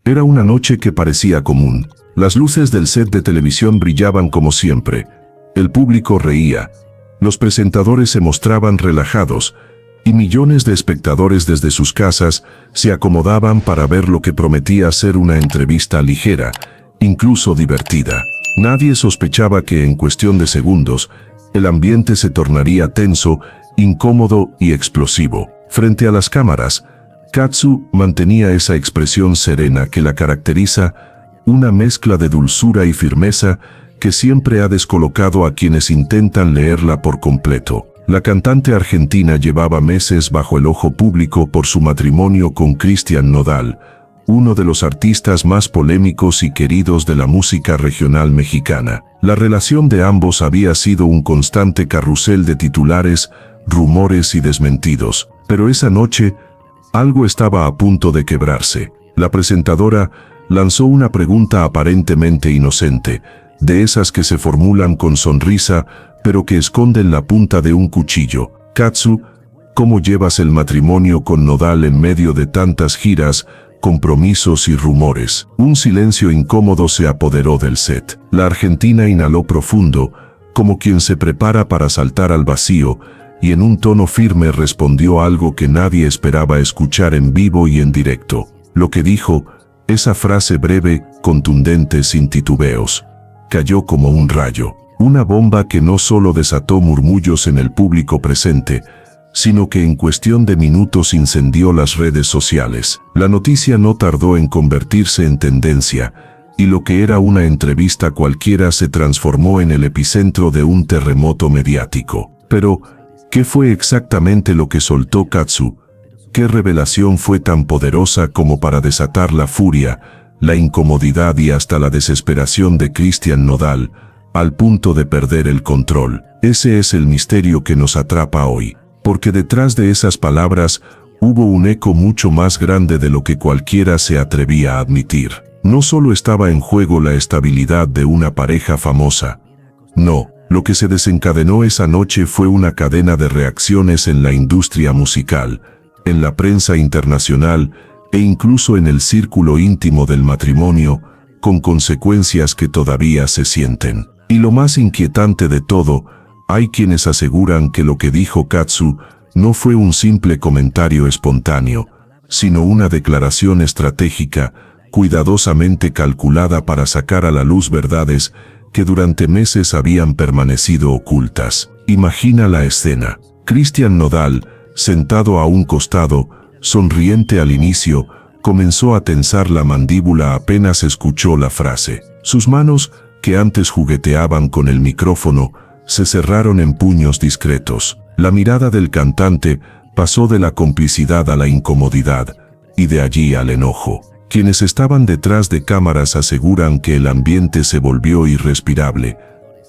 Era una noche que parecía común. Las luces del set de televisión brillaban como siempre. El público reía. Los presentadores se mostraban relajados, y millones de espectadores desde sus casas se acomodaban para ver lo que prometía ser una entrevista ligera, incluso divertida. Nadie sospechaba que en cuestión de segundos, el ambiente se tornaría tenso, incómodo y explosivo. Frente a las cámaras, Katsu mantenía esa expresión serena que la caracteriza, una mezcla de dulzura y firmeza que siempre ha descolocado a quienes intentan leerla por completo. La cantante argentina llevaba meses bajo el ojo público por su matrimonio con Cristian Nodal, uno de los artistas más polémicos y queridos de la música regional mexicana. La relación de ambos había sido un constante carrusel de titulares, rumores y desmentidos. Pero esa noche, algo estaba a punto de quebrarse. La presentadora lanzó una pregunta aparentemente inocente, de esas que se formulan con sonrisa, pero que esconden la punta de un cuchillo. Katsu, ¿cómo llevas el matrimonio con Nodal en medio de tantas giras, compromisos y rumores? Un silencio incómodo se apoderó del set. La argentina inhaló profundo, como quien se prepara para saltar al vacío, y en un tono firme respondió algo que nadie esperaba escuchar en vivo y en directo. Lo que dijo, esa frase breve, contundente, sin titubeos, cayó como un rayo. Una bomba que no solo desató murmullos en el público presente, sino que en cuestión de minutos incendió las redes sociales. La noticia no tardó en convertirse en tendencia, y lo que era una entrevista cualquiera se transformó en el epicentro de un terremoto mediático. Pero, ¿qué fue exactamente lo que soltó Katsu? ¿Qué revelación fue tan poderosa como para desatar la furia, la incomodidad y hasta la desesperación de Cristian Nodal, al punto de perder el control? Ese es el misterio que nos atrapa hoy, porque detrás de esas palabras hubo un eco mucho más grande de lo que cualquiera se atrevía a admitir. No solo estaba en juego la estabilidad de una pareja famosa. No, lo que se desencadenó esa noche fue una cadena de reacciones en la industria musical, en la prensa internacional e incluso en el círculo íntimo del matrimonio, con consecuencias que todavía se sienten. Y lo más inquietante de todo, hay quienes aseguran que lo que dijo Katsu no fue un simple comentario espontáneo, sino una declaración estratégica, cuidadosamente calculada para sacar a la luz verdades que durante meses habían permanecido ocultas. Imagina la escena. Cristian Nodal, sentado a un costado, sonriente al inicio, comenzó a tensar la mandíbula apenas escuchó la frase. Sus manos, que antes jugueteaban con el micrófono, se cerraron en puños discretos. La mirada del cantante pasó de la complicidad a la incomodidad, y de allí al enojo. Quienes estaban detrás de cámaras aseguran que el ambiente se volvió irrespirable,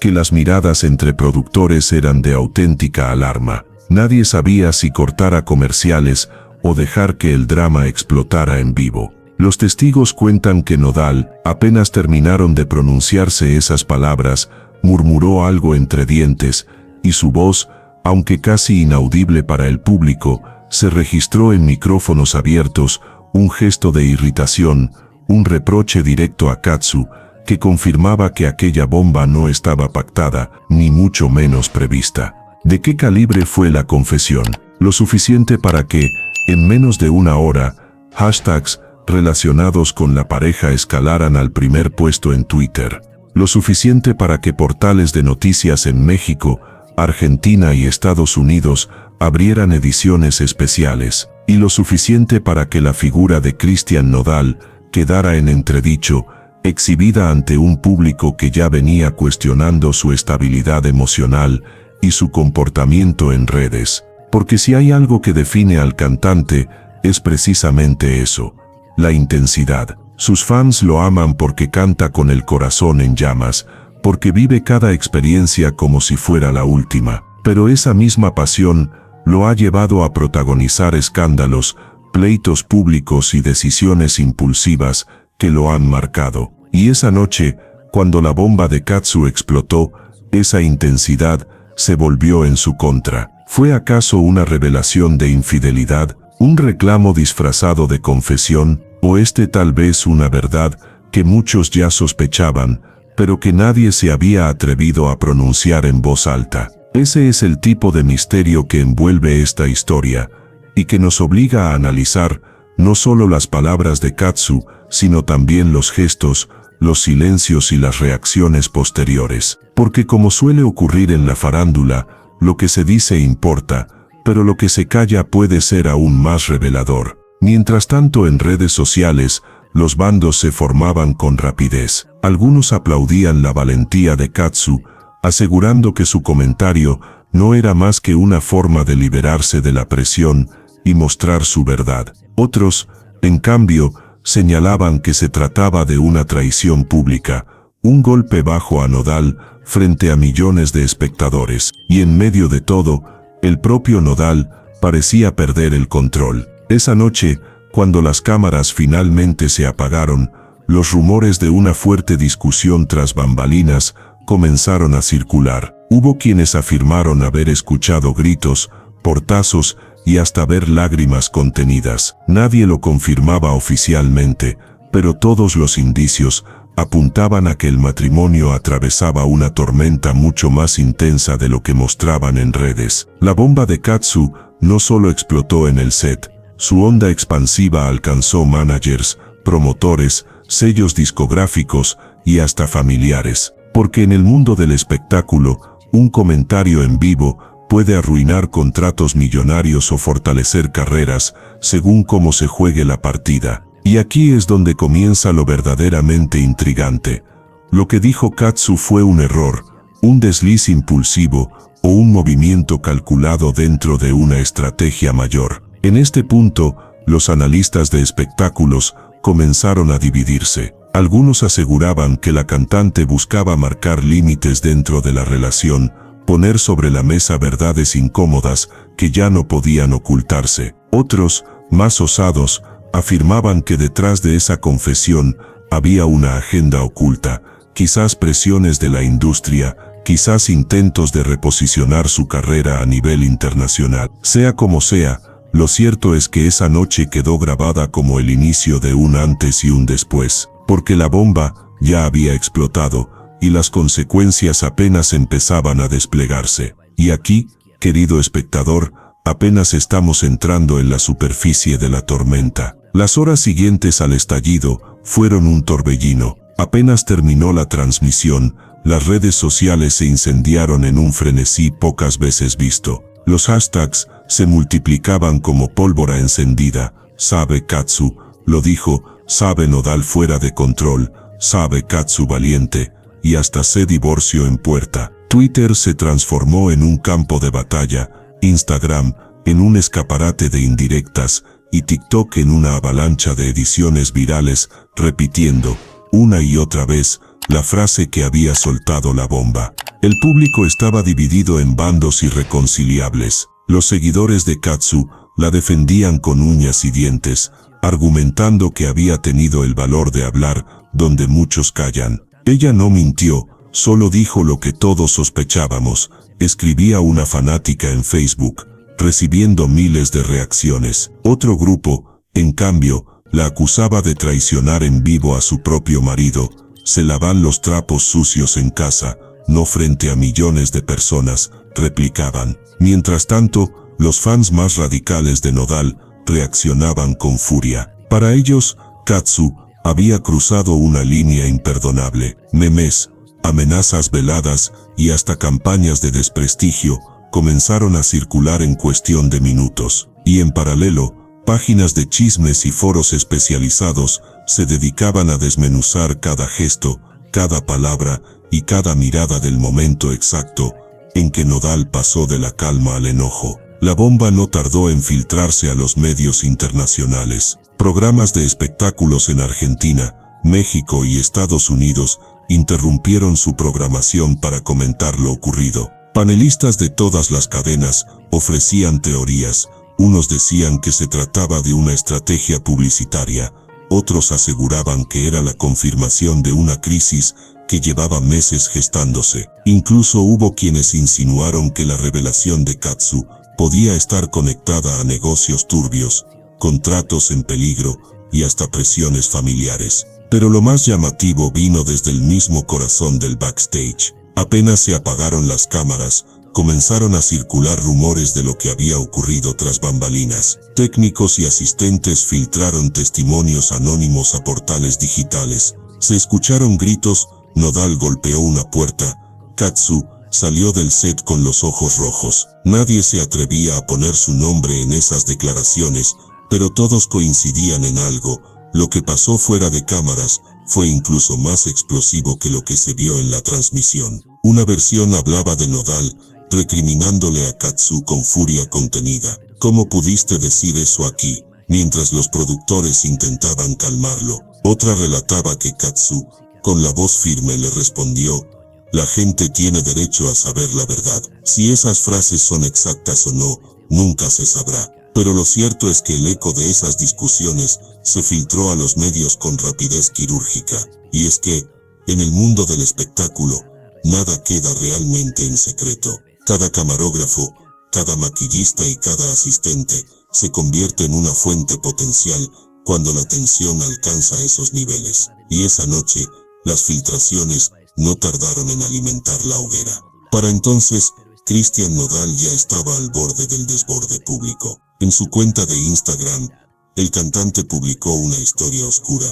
que las miradas entre productores eran de auténtica alarma. Nadie sabía si cortar a comerciales o dejar que el drama explotara en vivo. Los testigos cuentan que Nodal, apenas terminaron de pronunciarse esas palabras, murmuró algo entre dientes, y su voz, aunque casi inaudible para el público, se registró en micrófonos abiertos, un gesto de irritación, un reproche directo a Katsu, que confirmaba que aquella bomba no estaba pactada, ni mucho menos prevista. ¿De qué calibre fue la confesión? Lo suficiente para que, en menos de una hora, hashtags relacionados con la pareja escalaran al primer puesto en Twitter. Lo suficiente para que portales de noticias en México, Argentina y Estados Unidos abrieran ediciones especiales. Y lo suficiente para que la figura de Cristian Nodal quedara en entredicho, exhibida ante un público que ya venía cuestionando su estabilidad emocional y su comportamiento en redes. Porque si hay algo que define al cantante, es precisamente eso, la intensidad. Sus fans lo aman porque canta con el corazón en llamas, porque vive cada experiencia como si fuera la última. Pero esa misma pasión lo ha llevado a protagonizar escándalos, pleitos públicos y decisiones impulsivas que lo han marcado. Y esa noche, cuando la bomba de Katsu explotó, esa intensidad se volvió en su contra. ¿Fue acaso una revelación de infidelidad, un reclamo disfrazado de confesión, O tal vez una verdad que muchos ya sospechaban, pero que nadie se había atrevido a pronunciar en voz alta. Ese es el tipo de misterio que envuelve esta historia, y que nos obliga a analizar no solo las palabras de Katsu, sino también los gestos, los silencios y las reacciones posteriores. Porque como suele ocurrir en la farándula, lo que se dice importa, pero lo que se calla puede ser aún más revelador. Mientras tanto, en redes sociales, los bandos se formaban con rapidez. Algunos aplaudían la valentía de Katsu, asegurando que su comentario no era más que una forma de liberarse de la presión y mostrar su verdad. Otros, en cambio, señalaban que se trataba de una traición pública, un golpe bajo a Nodal frente a millones de espectadores. Y en medio de todo, el propio Nodal parecía perder el control. Esa noche, cuando las cámaras finalmente se apagaron, los rumores de una fuerte discusión tras bambalinas comenzaron a circular. Hubo quienes afirmaron haber escuchado gritos, portazos y hasta ver lágrimas contenidas. Nadie lo confirmaba oficialmente, pero todos los indicios apuntaban a que el matrimonio atravesaba una tormenta mucho más intensa de lo que mostraban en redes. La bomba de Katsu no solo explotó en el set, su onda expansiva alcanzó managers, promotores, sellos discográficos y hasta familiares. Porque en el mundo del espectáculo, un comentario en vivo puede arruinar contratos millonarios o fortalecer carreras, según cómo se juegue la partida. Y aquí es donde comienza lo verdaderamente intrigante. Lo que dijo Katsu fue un error, un desliz impulsivo o un movimiento calculado dentro de una estrategia mayor. En este punto, los analistas de espectáculos comenzaron a dividirse. Algunos aseguraban que la cantante buscaba marcar límites dentro de la relación, poner sobre la mesa verdades incómodas que ya no podían ocultarse. Otros, más osados, afirmaban que detrás de esa confesión había una agenda oculta, quizás presiones de la industria, quizás intentos de reposicionar su carrera a nivel internacional. Sea como sea, lo cierto es que esa noche quedó grabada como el inicio de un antes y un después, porque la bomba ya había explotado y las consecuencias apenas empezaban a desplegarse. Y aquí, querido espectador, apenas estamos entrando en la superficie de la tormenta. Las horas siguientes al estallido fueron un torbellino. Apenas terminó la transmisión, las redes sociales se incendiaron en un frenesí pocas veces visto. Los hashtags se multiplicaban como pólvora encendida. Sabe Katsu, lo dijo, sabe Nodal fuera de control, sabe Katsu valiente, y hasta se divorció en puerta. Twitter se transformó en un campo de batalla, Instagram en un escaparate de indirectas, y TikTok en una avalancha de ediciones virales, repitiendo, una y otra vez, la frase que había soltado la bomba. El público estaba dividido en bandos irreconciliables. Los seguidores de Katsu la defendían con uñas y dientes, argumentando que había tenido el valor de hablar donde muchos callan. Ella no mintió, solo dijo lo que todos sospechábamos, escribía una fanática en Facebook, recibiendo miles de reacciones. Otro grupo, en cambio, la acusaba de traicionar en vivo a su propio marido. Se lavan los trapos sucios en casa, no frente a millones de personas, replicaban. Mientras tanto, los fans más radicales de Nodal reaccionaban con furia. Para ellos, Katsu había cruzado una línea imperdonable. Memes, amenazas veladas y hasta campañas de desprestigio comenzaron a circular en cuestión de minutos. Y en paralelo, páginas de chismes y foros especializados se dedicaban a desmenuzar cada gesto, cada palabra y cada mirada del momento exacto en que Nodal pasó de la calma al enojo. La bomba no tardó en filtrarse a los medios internacionales. Programas de espectáculos en Argentina, México y Estados Unidos interrumpieron su programación para comentar lo ocurrido. Panelistas de todas las cadenas ofrecían teorías. Unos decían que se trataba de una estrategia publicitaria, otros aseguraban que era la confirmación de una crisis que llevaba meses gestándose. Incluso hubo quienes insinuaron que la revelación de Katsu podía estar conectada a negocios turbios, contratos en peligro y hasta presiones familiares. Pero lo más llamativo vino desde el mismo corazón del backstage. Apenas se apagaron las cámaras, comenzaron a circular rumores de lo que había ocurrido tras bambalinas. Técnicos y asistentes filtraron testimonios anónimos a portales digitales. Se escucharon gritos, Nodal golpeó una puerta, Katsu salió del set con los ojos rojos. Nadie se atrevía a poner su nombre en esas declaraciones, pero todos coincidían en algo: lo que pasó fuera de cámaras fue incluso más explosivo que lo que se vio en la transmisión. Una versión hablaba de Nodal recriminándole a Katsu con furia contenida. ¿Cómo pudiste decir eso aquí? Mientras los productores intentaban calmarlo. Otra relataba que Katsu, con la voz firme, le respondió: la gente tiene derecho a saber la verdad. Si esas frases son exactas o no, nunca se sabrá. Pero lo cierto es que el eco de esas discusiones se filtró a los medios con rapidez quirúrgica. Y es que, en el mundo del espectáculo, nada queda realmente en secreto. Cada camarógrafo, cada maquillista y cada asistente se convierte en una fuente potencial cuando la tensión alcanza esos niveles. Y esa noche, las filtraciones no tardaron en alimentar la hoguera. Para entonces, Christian Nodal ya estaba al borde del desborde público. En su cuenta de Instagram, el cantante publicó una historia oscura.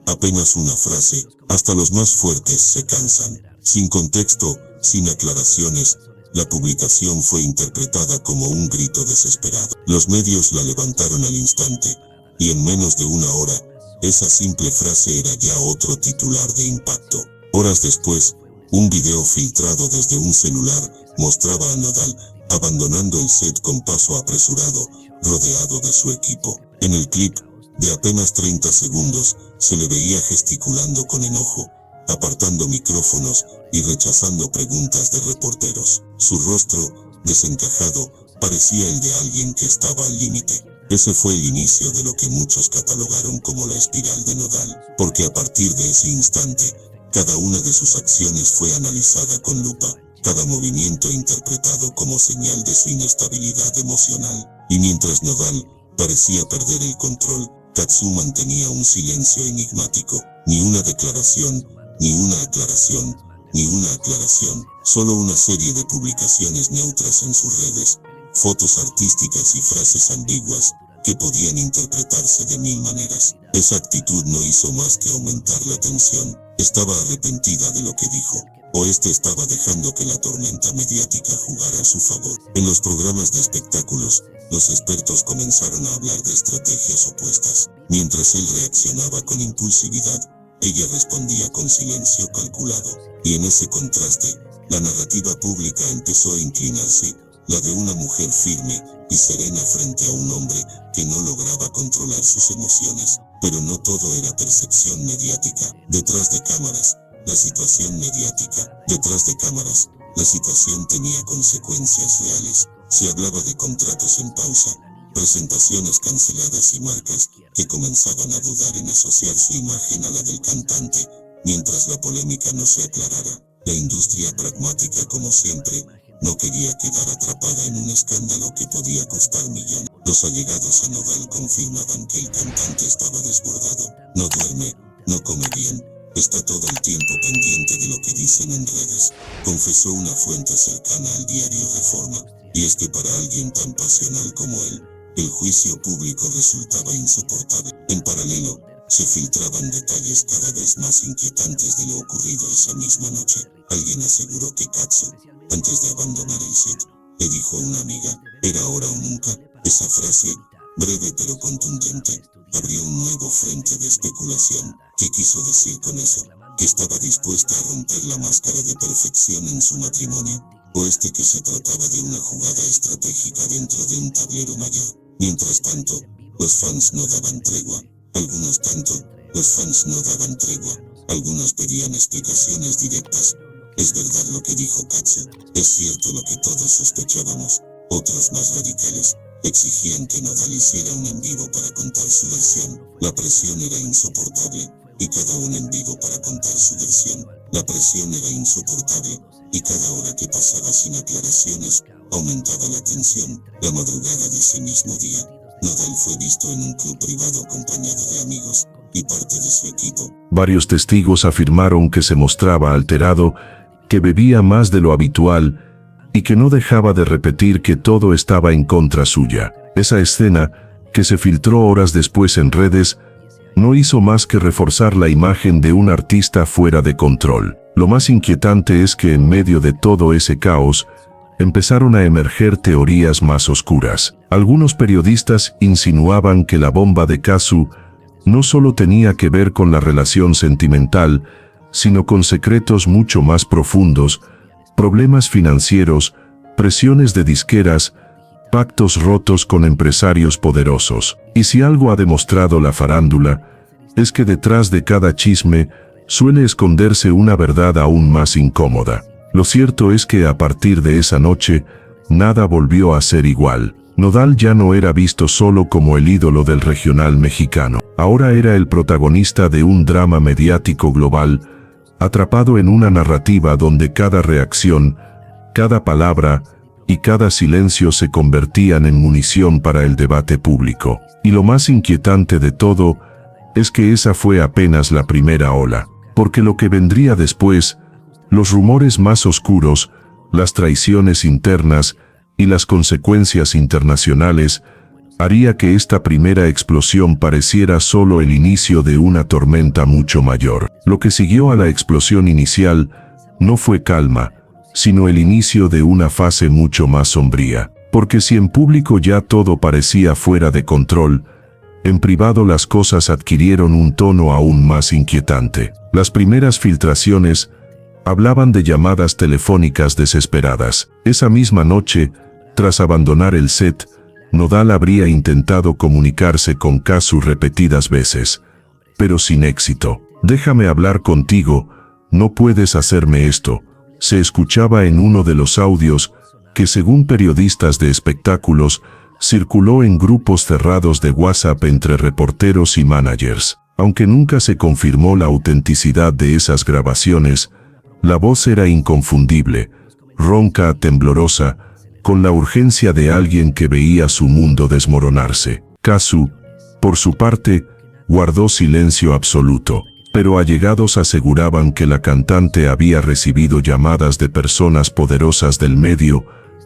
Apenas una frase: hasta los más fuertes se cansan. Sin contexto, sin aclaraciones, la publicación fue interpretada como un grito desesperado. Los medios la levantaron al instante, y en menos de una hora, esa simple frase era ya otro titular de impacto. Horas después, un video filtrado desde un celular mostraba a Nodal abandonando el set con paso apresurado, rodeado de su equipo. En el clip, de apenas 30 segundos, se le veía gesticulando con enojo, apartando micrófonos y rechazando preguntas de reporteros. Su rostro, desencajado, parecía el de alguien que estaba al límite. Ese fue el inicio de lo que muchos catalogaron como la espiral de Nodal, porque a partir de ese instante, cada una de sus acciones fue analizada con lupa, cada movimiento interpretado como señal de su inestabilidad emocional. Y mientras Nodal parecía perder el control, Katsu mantenía un silencio enigmático. Ni una declaración, ni una aclaración, ni una aclaración. Solo una serie de publicaciones neutras en sus redes, fotos artísticas y frases ambiguas que podían interpretarse de mil maneras. Esa actitud no hizo más que aumentar la tensión. Estaba arrepentida de lo que dijo, o estaba dejando que la tormenta mediática jugara a su favor. En los programas de espectáculos, los expertos comenzaron a hablar de estrategias opuestas. Mientras él reaccionaba con impulsividad, ella respondía con silencio calculado. Y en ese contraste, la narrativa pública empezó a inclinarse, la de una mujer firme y serena frente a un hombre que no lograba controlar sus emociones. Pero no todo era percepción mediática. Detrás de cámaras, la situación tenía consecuencias reales. Se hablaba de contratos en pausa, presentaciones canceladas y marcas que comenzaban a dudar en asociar su imagen a la del cantante. Mientras la polémica no se aclarara, la industria, pragmática como siempre, no quería quedar atrapada en un escándalo que podía costar millones. Los allegados a Nodal confirmaban que el cantante estaba desbordado. No duerme, no come bien, está todo el tiempo pendiente de lo que dicen en redes, confesó una fuente cercana al diario Reforma. Y es que para alguien tan pasional como él, el juicio público resultaba insoportable. En paralelo, se filtraban detalles cada vez más inquietantes de lo ocurrido esa misma noche. Alguien aseguró que Katsu, antes de abandonar el set, le dijo a una amiga: era ahora o nunca. Esa frase, breve pero contundente, abrió un nuevo frente de especulación. ¿Qué quiso decir con eso? ¿Que estaba dispuesta a romper la máscara de perfección en su matrimonio? ¿O que se trataba de una jugada estratégica dentro de un tablero mayor? Mientras tanto, los fans no daban tregua. Algunos pedían explicaciones directas. ¿Es verdad lo que dijo Katsu? ¿Es cierto lo que todos sospechábamos? Otros, más radicales, exigían que Nodal hiciera un en vivo para contar su versión. La presión era insoportable, y cada un en vivo para contar su versión. La presión era insoportable, y cada hora que pasaba sin aclaraciones, aumentaba la tensión. La madrugada de ese mismo día, Nodal fue visto en un club privado acompañado de amigos y parte de su equipo. Varios testigos afirmaron que se mostraba alterado, que bebía más de lo habitual y que no dejaba de repetir que todo estaba en contra suya. Esa escena, que se filtró horas después en redes, no hizo más que reforzar la imagen de un artista fuera de control. Lo más inquietante es que en medio de todo ese caos, empezaron a emerger teorías más oscuras. Algunos periodistas insinuaban que la bomba de Cazzu no solo tenía que ver con la relación sentimental, sino con secretos mucho más profundos, problemas financieros, presiones de disqueras, pactos rotos con empresarios poderosos. Y si algo ha demostrado la farándula, es que detrás de cada chisme suele esconderse una verdad aún más incómoda. Lo cierto es que a partir de esa noche, nada volvió a ser igual. Nodal ya no era visto solo como el ídolo del regional mexicano. Ahora era el protagonista de un drama mediático global, atrapado en una narrativa donde cada reacción, cada palabra y cada silencio se convertían en munición para el debate público. Y lo más inquietante de todo es que esa fue apenas la primera ola, porque lo que vendría después, los rumores más oscuros, las traiciones internas y las consecuencias internacionales, haría que esta primera explosión pareciera solo el inicio de una tormenta mucho mayor. Lo que siguió a la explosión inicial no fue calma, sino el inicio de una fase mucho más sombría. Porque si en público ya todo parecía fuera de control, en privado las cosas adquirieron un tono aún más inquietante. Las primeras filtraciones hablaban de llamadas telefónicas desesperadas. Esa misma noche, tras abandonar el set, Nodal habría intentado comunicarse con Cazzu repetidas veces, pero sin éxito. «Déjame hablar contigo, no puedes hacerme esto», se escuchaba en uno de los audios que, según periodistas de espectáculos, circuló en grupos cerrados de WhatsApp entre reporteros y managers. Aunque nunca se confirmó la autenticidad de esas grabaciones, la voz era inconfundible, ronca, temblorosa, con la urgencia de alguien que veía su mundo desmoronarse. Cazzu, por su parte, guardó silencio absoluto, pero allegados aseguraban que la cantante había recibido llamadas de personas poderosas del medio,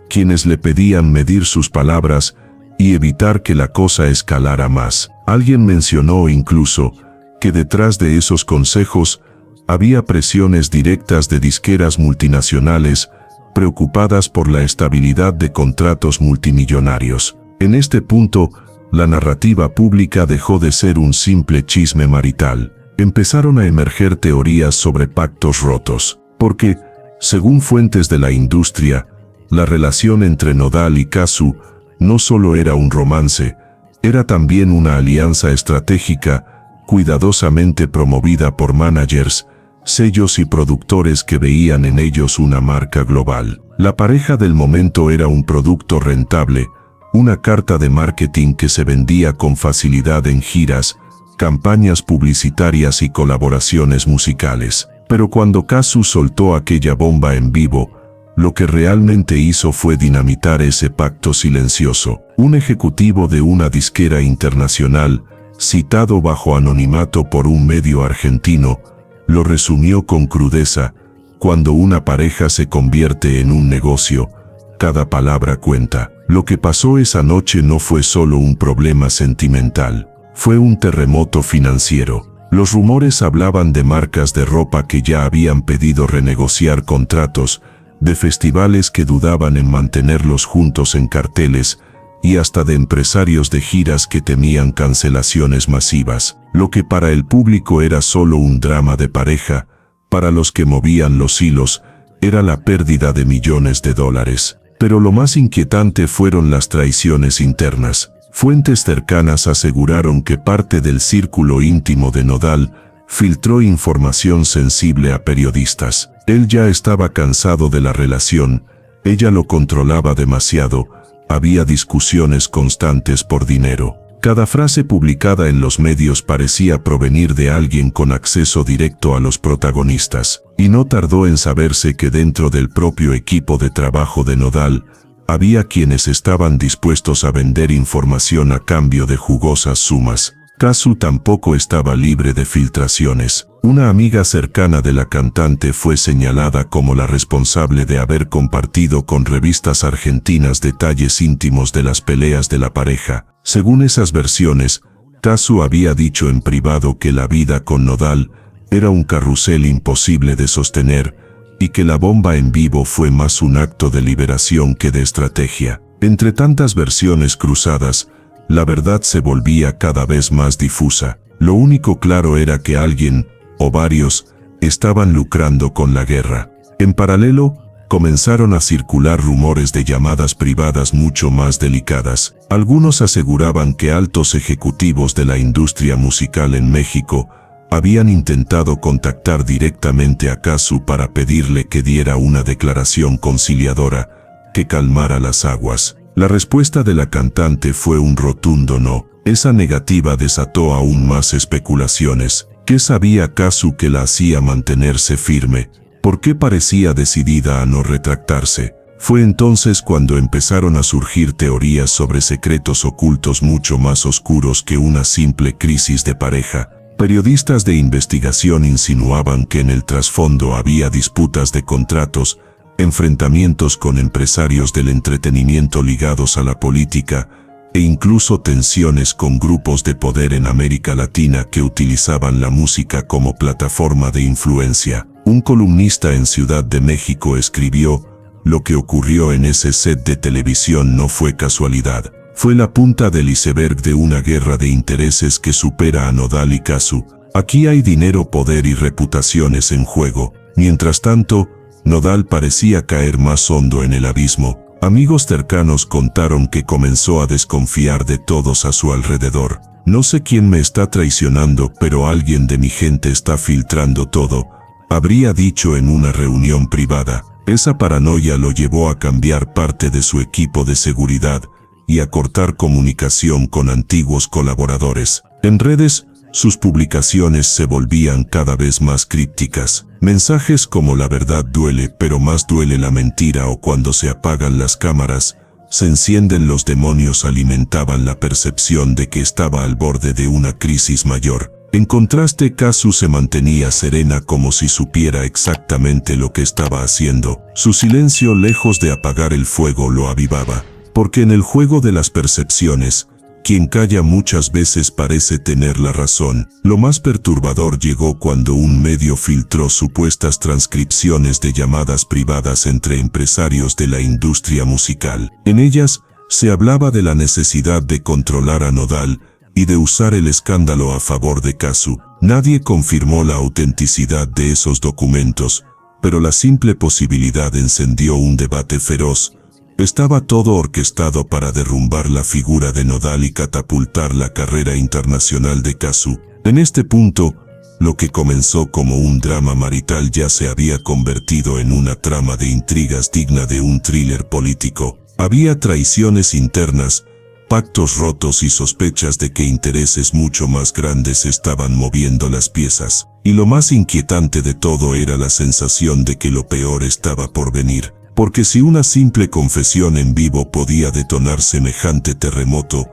quienes le pedían medir sus palabras y evitar que la cosa escalara más. Alguien mencionó incluso que detrás de esos consejos había presiones directas de disqueras multinacionales preocupadas por la estabilidad de contratos multimillonarios. En este punto, la narrativa pública dejó de ser un simple chisme marital. Empezaron a emerger teorías sobre pactos rotos, porque, según fuentes de la industria, la relación entre Nodal y Cazzu no solo era un romance, era también una alianza estratégica, cuidadosamente promovida por managers, sellos y productores que veían en ellos una marca global. La pareja del momento era un producto rentable, una carta de marketing que se vendía con facilidad en giras, campañas publicitarias y colaboraciones musicales. Pero cuando Cazzu soltó aquella bomba en vivo, lo que realmente hizo fue dinamitar ese pacto silencioso. Un ejecutivo de una disquera internacional, citado bajo anonimato por un medio argentino, lo resumió con crudeza: cuando una pareja se convierte en un negocio, cada palabra cuenta. Lo que pasó esa noche no fue solo un problema sentimental, fue un terremoto financiero. Los rumores hablaban de marcas de ropa que ya habían pedido renegociar contratos, de festivales que dudaban en mantenerlos juntos en carteles, y hasta de empresarios de giras que temían cancelaciones masivas. Lo que para el público era solo un drama de pareja, para los que movían los hilos, era la pérdida de millones de dólares. Pero lo más inquietante fueron las traiciones internas. Fuentes cercanas aseguraron que parte del círculo íntimo de Nodal filtró información sensible a periodistas. Él ya estaba cansado de la relación, ella lo controlaba demasiado, había discusiones constantes por dinero. Cada frase publicada en los medios parecía provenir de alguien con acceso directo a los protagonistas, y no tardó en saberse que dentro del propio equipo de trabajo de Nodal había quienes estaban dispuestos a vender información a cambio de jugosas sumas. Kazu tampoco estaba libre de filtraciones. Una amiga cercana de la cantante fue señalada como la responsable de haber compartido con revistas argentinas detalles íntimos de las peleas de la pareja. Según esas versiones, Kazu había dicho en privado que la vida con Nodal era un carrusel imposible de sostener y que la bomba en vivo fue más un acto de liberación que de estrategia. Entre tantas versiones cruzadas, la verdad se volvía cada vez más difusa. Lo único claro era que alguien, o varios, estaban lucrando con la guerra. En paralelo, comenzaron a circular rumores de llamadas privadas mucho más delicadas. Algunos aseguraban que altos ejecutivos de la industria musical en México habían intentado contactar directamente a Kazu para pedirle que diera una declaración conciliadora que calmara las aguas. La respuesta de la cantante fue un rotundo no. Esa negativa desató aún más especulaciones. ¿Qué sabía Kazu que la hacía mantenerse firme? ¿Por qué parecía decidida a no retractarse? Fue entonces cuando empezaron a surgir teorías sobre secretos ocultos mucho más oscuros que una simple crisis de pareja. Periodistas de investigación insinuaban que en el trasfondo había disputas de contratos, enfrentamientos con empresarios del entretenimiento ligados a la política, e incluso tensiones con grupos de poder en América Latina que utilizaban la música como plataforma de influencia. Un columnista en Ciudad de México escribió: "Lo que ocurrió en ese set de televisión no fue casualidad. Fue la punta del iceberg de una guerra de intereses que supera a Nodal y Kazu. Aquí hay dinero, poder y reputaciones en juego". Mientras tanto, Nodal parecía caer más hondo en el abismo. Amigos cercanos contaron que comenzó a desconfiar de todos a su alrededor. "No sé quién me está traicionando, pero alguien de mi gente está filtrando todo", habría dicho en una reunión privada. Esa paranoia lo llevó a cambiar parte de su equipo de seguridad y a cortar comunicación con antiguos colaboradores. En redes, sus publicaciones se volvían cada vez más crípticas. Mensajes como "la verdad duele, pero más duele la mentira", o "cuando se apagan las cámaras, se encienden los demonios", alimentaban la percepción de que estaba al borde de una crisis mayor. En contraste, Kazu se mantenía serena, como si supiera exactamente lo que estaba haciendo. Su silencio, lejos de apagar el fuego, lo avivaba. Porque en el juego de las percepciones, quien calla muchas veces parece tener la razón. Lo más perturbador llegó cuando un medio filtró supuestas transcripciones de llamadas privadas entre empresarios de la industria musical. En ellas, se hablaba de la necesidad de controlar a Nodal y de usar el escándalo a favor de Kazu. Nadie confirmó la autenticidad de esos documentos, pero la simple posibilidad encendió un debate feroz. Estaba todo orquestado para derrumbar la figura de Nodal y catapultar la carrera internacional de Kazu. En este punto, lo que comenzó como un drama marital ya se había convertido en una trama de intrigas digna de un thriller político. Había traiciones internas, pactos rotos y sospechas de que intereses mucho más grandes estaban moviendo las piezas. Y lo más inquietante de todo era la sensación de que lo peor estaba por venir. Porque si una simple confesión en vivo podía detonar semejante terremoto,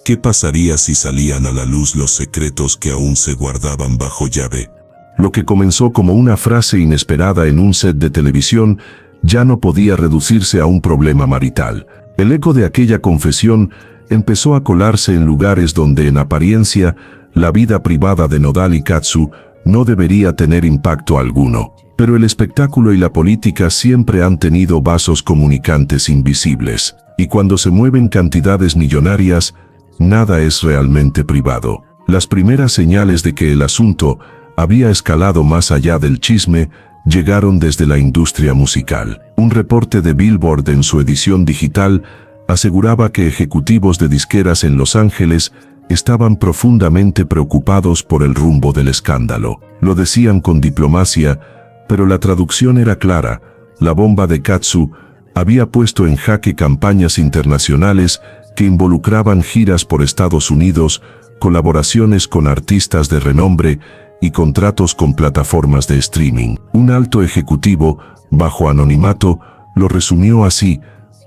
¿qué pasaría si salían a la luz los secretos que aún se guardaban bajo llave? Lo que comenzó como una frase inesperada en un set de televisión ya no podía reducirse a un problema marital. El eco de aquella confesión empezó a colarse en lugares donde en apariencia la vida privada de Nodal y Kazu no debería tener impacto alguno. Pero el espectáculo y la política siempre han tenido vasos comunicantes invisibles, y cuando se mueven cantidades millonarias, nada es realmente privado. Las primeras señales de que el asunto había escalado más allá del chisme llegaron desde la industria musical. Un reporte de Billboard en su edición digital aseguraba que ejecutivos de disqueras en Los Ángeles estaban profundamente preocupados por el rumbo del escándalo. Lo decían con diplomacia, pero la traducción era clara. La bomba de Kazu había puesto en jaque campañas internacionales que involucraban giras por Estados Unidos, colaboraciones con artistas de renombre y contratos con plataformas de streaming. Un alto ejecutivo, bajo anonimato, lo resumió así: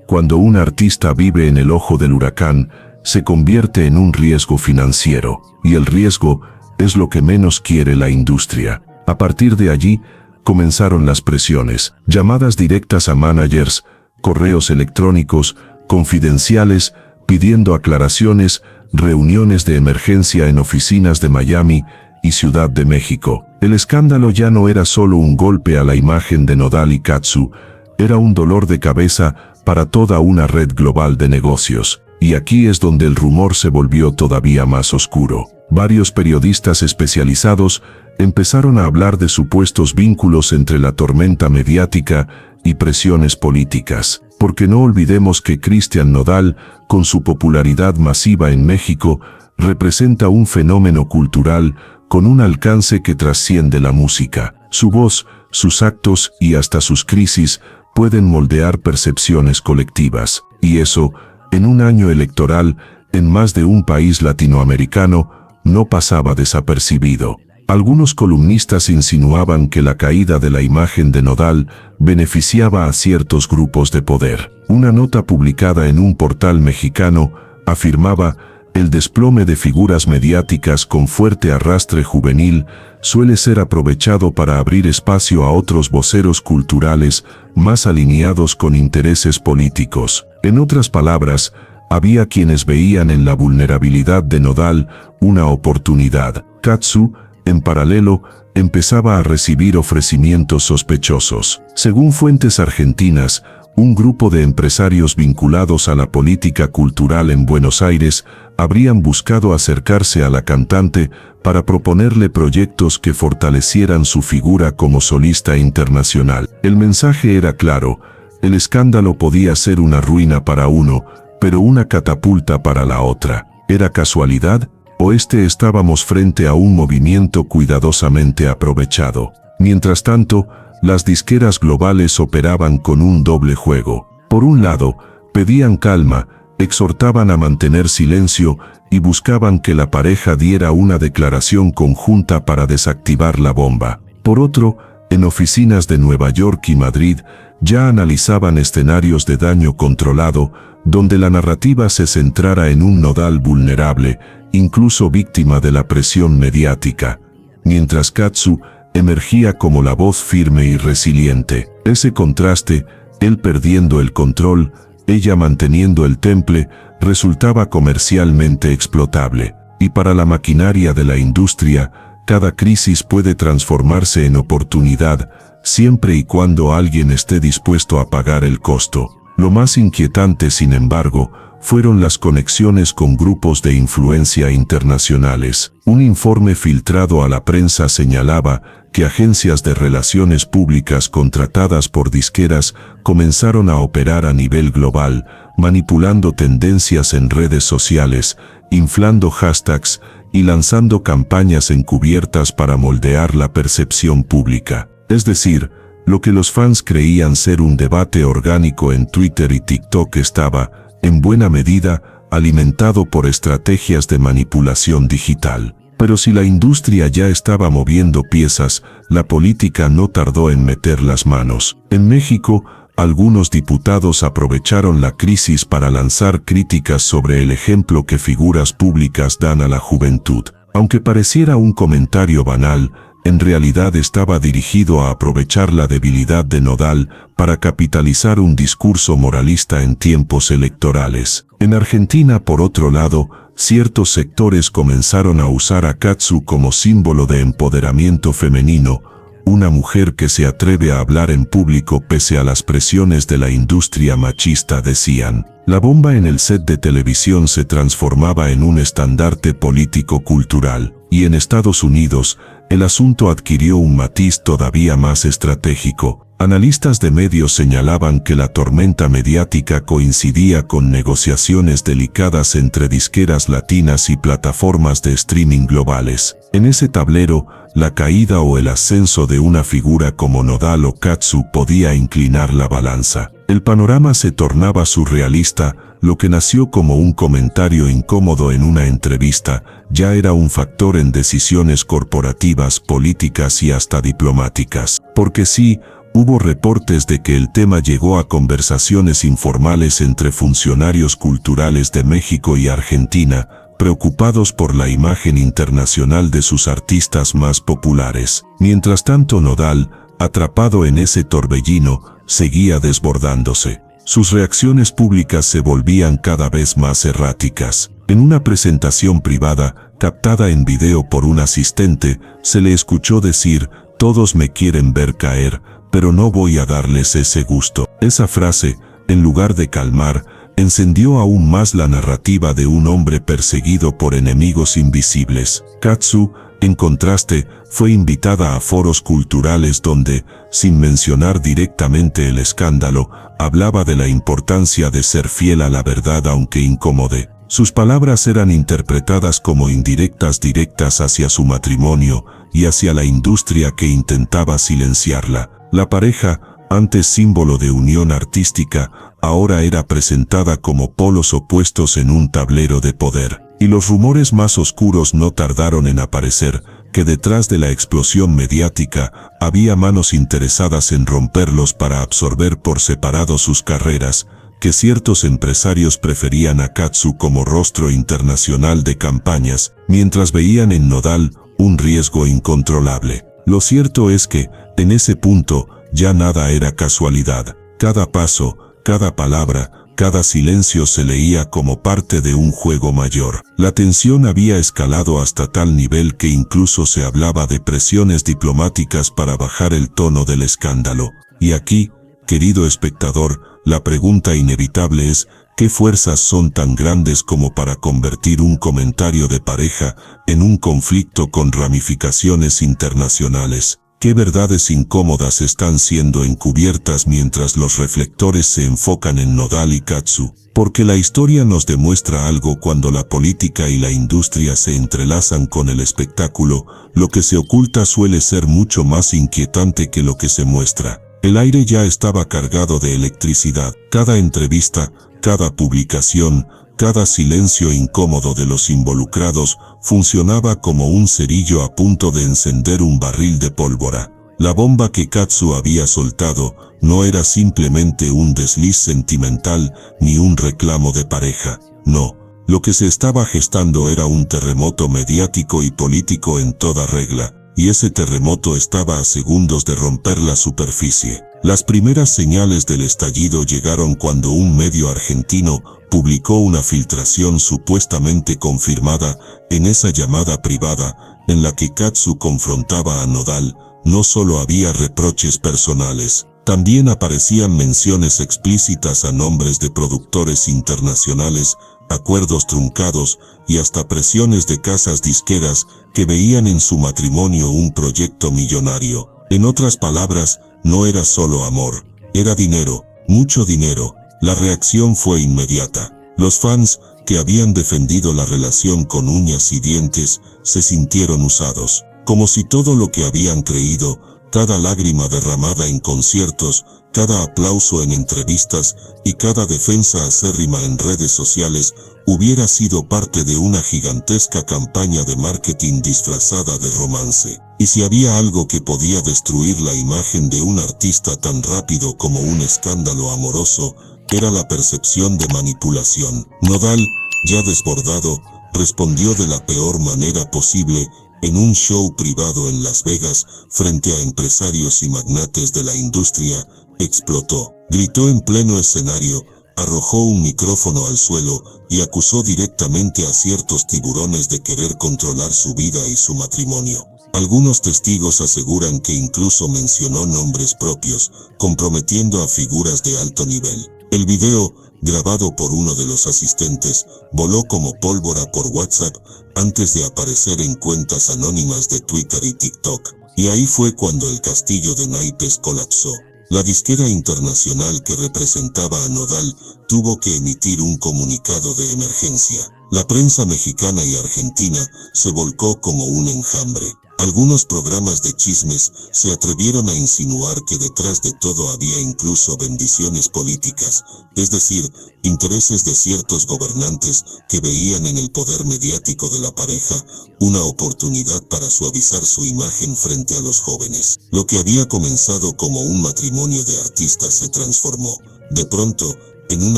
Cuando un artista vive en el ojo del huracán, se convierte en un riesgo financiero, y el riesgo es lo que menos quiere la industria. A partir de allí, comenzaron las presiones, llamadas directas a managers, correos electrónicos, confidenciales, pidiendo aclaraciones, reuniones de emergencia en oficinas de Miami y Ciudad de México. El escándalo ya no era solo un golpe a la imagen de Nodal y Katsu, era un dolor de cabeza para toda una red global de negocios. Y aquí es donde el rumor se volvió todavía más oscuro. Varios periodistas especializados empezaron a hablar de supuestos vínculos entre la tormenta mediática y presiones políticas. Porque no olvidemos que Cristian Nodal, con su popularidad masiva en México, representa un fenómeno cultural con un alcance que trasciende la música. Su voz, sus actos y hasta sus crisis pueden moldear percepciones colectivas. Y eso, en un año electoral, en más de un país latinoamericano, no pasaba desapercibido. Algunos columnistas insinuaban que la caída de la imagen de Nodal beneficiaba a ciertos grupos de poder. Una nota publicada en un portal mexicano afirmaba: el desplome de figuras mediáticas con fuerte arrastre juvenil suele ser aprovechado para abrir espacio a otros voceros culturales más alineados con intereses políticos. En otras palabras, había quienes veían en la vulnerabilidad de Nodal una oportunidad. Katsu, en paralelo, empezaba a recibir ofrecimientos sospechosos. Según fuentes argentinas, un grupo de empresarios vinculados a la política cultural en Buenos Aires habrían buscado acercarse a la cantante para proponerle proyectos que fortalecieran su figura como solista internacional. El mensaje era claro: el escándalo podía ser una ruina para uno, pero una catapulta para la otra. ¿Era casualidad? ¿O estábamos frente a un movimiento cuidadosamente aprovechado? Mientras tanto, las disqueras globales operaban con un doble juego. Por un lado, pedían calma, exhortaban a mantener silencio y buscaban que la pareja diera una declaración conjunta para desactivar la bomba. Por otro, en oficinas de Nueva York y Madrid ya analizaban escenarios de daño controlado, donde la narrativa se centrara en un Nodal vulnerable, incluso víctima de la presión mediática, mientras Katsu emergía como la voz firme y resiliente. Ese contraste, él perdiendo el control, ella manteniendo el temple, resultaba comercialmente explotable. Y para la maquinaria de la industria, cada crisis puede transformarse en oportunidad, siempre y cuando alguien esté dispuesto a pagar el costo. Lo más inquietante, sin embargo, fueron las conexiones con grupos de influencia internacionales. Un informe filtrado a la prensa señalaba que agencias de relaciones públicas contratadas por disqueras comenzaron a operar a nivel global, manipulando tendencias en redes sociales, inflando hashtags y lanzando campañas encubiertas para moldear la percepción pública. Es decir, lo que los fans creían ser un debate orgánico en Twitter y TikTok estaba, en buena medida, alimentado por estrategias de manipulación digital. Pero si la industria ya estaba moviendo piezas, la política no tardó en meter las manos. En México, algunos diputados aprovecharon la crisis para lanzar críticas sobre el ejemplo que figuras públicas dan a la juventud. Aunque pareciera un comentario banal, en realidad estaba dirigido a aprovechar la debilidad de Nodal para capitalizar un discurso moralista en tiempos electorales. En Argentina, por otro lado, ciertos sectores comenzaron a usar a Katsu como símbolo de empoderamiento femenino, una mujer que se atreve a hablar en público pese a las presiones de la industria machista, decían. La bomba en el set de televisión se transformaba en un estandarte político-cultural, y en Estados Unidos, el asunto adquirió un matiz todavía más estratégico. Analistas de medios señalaban que la tormenta mediática coincidía con negociaciones delicadas entre disqueras latinas y plataformas de streaming globales. En ese tablero, la caída o el ascenso de una figura como Nodal o Katsu podía inclinar la balanza. El panorama se tornaba surrealista. Lo que nació como un comentario incómodo en una entrevista, ya era un factor en decisiones corporativas, políticas y hasta diplomáticas. Porque sí, Hubo reportes de que el tema llegó a conversaciones informales entre funcionarios culturales de México y Argentina, preocupados por la imagen internacional de sus artistas más populares. Mientras tanto, Nodal, atrapado en ese torbellino, seguía desbordándose. Sus reacciones públicas se volvían cada vez más erráticas. En una presentación privada, captada en video por un asistente, se le escuchó decir: "Todos me quieren ver caer, pero no voy a darles ese gusto". Esa frase, en lugar de calmar, encendió aún más la narrativa de un hombre perseguido por enemigos invisibles. Katsu, en contraste, fue invitada a foros culturales donde, sin mencionar directamente el escándalo, hablaba de la importancia de ser fiel a la verdad aunque incómode. Sus palabras eran interpretadas como indirectas directas hacia su matrimonio y hacia la industria que intentaba silenciarla. La pareja, antes símbolo de unión artística, ahora era presentada como polos opuestos en un tablero de poder. Y los rumores más oscuros no tardaron en aparecer, que detrás de la explosión mediática había manos interesadas en romperlos para absorber por separado sus carreras, que ciertos empresarios preferían a Katsu como rostro internacional de campañas, mientras veían en Nodal un riesgo incontrolable. Lo cierto es que, en ese punto, ya nada era casualidad. Cada paso, cada palabra, cada silencio se leía como parte de un juego mayor. La tensión había escalado hasta tal nivel que incluso se hablaba de presiones diplomáticas para bajar el tono del escándalo. Y aquí, querido espectador, la pregunta inevitable es: ¿qué fuerzas son tan grandes como para convertir un comentario de pareja en un conflicto con ramificaciones internacionales? ¿Qué verdades incómodas están siendo encubiertas mientras los reflectores se enfocan en Nodal y Katsu? Porque la historia nos demuestra algo: cuando la política y la industria se entrelazan con el espectáculo, lo que se oculta suele ser mucho más inquietante que lo que se muestra. El aire ya estaba cargado de electricidad. Cada entrevista, cada publicación, cada silencio incómodo de los involucrados funcionaba como un cerillo a punto de encender un barril de pólvora. La bomba que Katsu había soltado no era simplemente un desliz sentimental ni un reclamo de pareja. No, lo que se estaba gestando era un terremoto mediático y político en toda regla, y ese terremoto estaba a segundos de romper la superficie. Las primeras señales del estallido llegaron cuando un medio argentino publicó una filtración supuestamente confirmada en esa llamada privada, en la que Katsu confrontaba a Nodal. No solo había reproches personales, también aparecían menciones explícitas a nombres de productores internacionales, acuerdos truncados y hasta presiones de casas disqueras que veían en su matrimonio un proyecto millonario. En otras palabras, no era solo amor, era dinero, mucho dinero. La reacción fue inmediata. Los fans, que habían defendido la relación con uñas y dientes, se sintieron usados. Como si todo lo que habían creído, cada lágrima derramada en conciertos, cada aplauso en entrevistas y cada defensa acérrima en redes sociales hubiera sido parte de una gigantesca campaña de marketing disfrazada de romance. Y si había algo que podía destruir la imagen de un artista tan rápido como un escándalo amoroso, era la percepción de manipulación. Nodal, ya desbordado, respondió de la peor manera posible en un show privado en Las Vegas, frente a empresarios y magnates de la industria. Explotó, gritó en pleno escenario, arrojó un micrófono al suelo y acusó directamente a ciertos tiburones de querer controlar su vida y su matrimonio. Algunos testigos aseguran que incluso mencionó nombres propios, comprometiendo a figuras de alto nivel. El video, grabado por uno de los asistentes, voló como pólvora por WhatsApp antes de aparecer en cuentas anónimas de Twitter y TikTok. Y ahí fue cuando el castillo de naipes colapsó. La disquera internacional que representaba a Nodal tuvo que emitir un comunicado de emergencia. La prensa mexicana y argentina se volcó como un enjambre. Algunos programas de chismes se atrevieron a insinuar que detrás de todo había incluso bendiciones políticas, es decir, intereses de ciertos gobernantes que veían en el poder mediático de la pareja una oportunidad para suavizar su imagen frente a los jóvenes. Lo que había comenzado como un matrimonio de artistas se transformó, de pronto, en un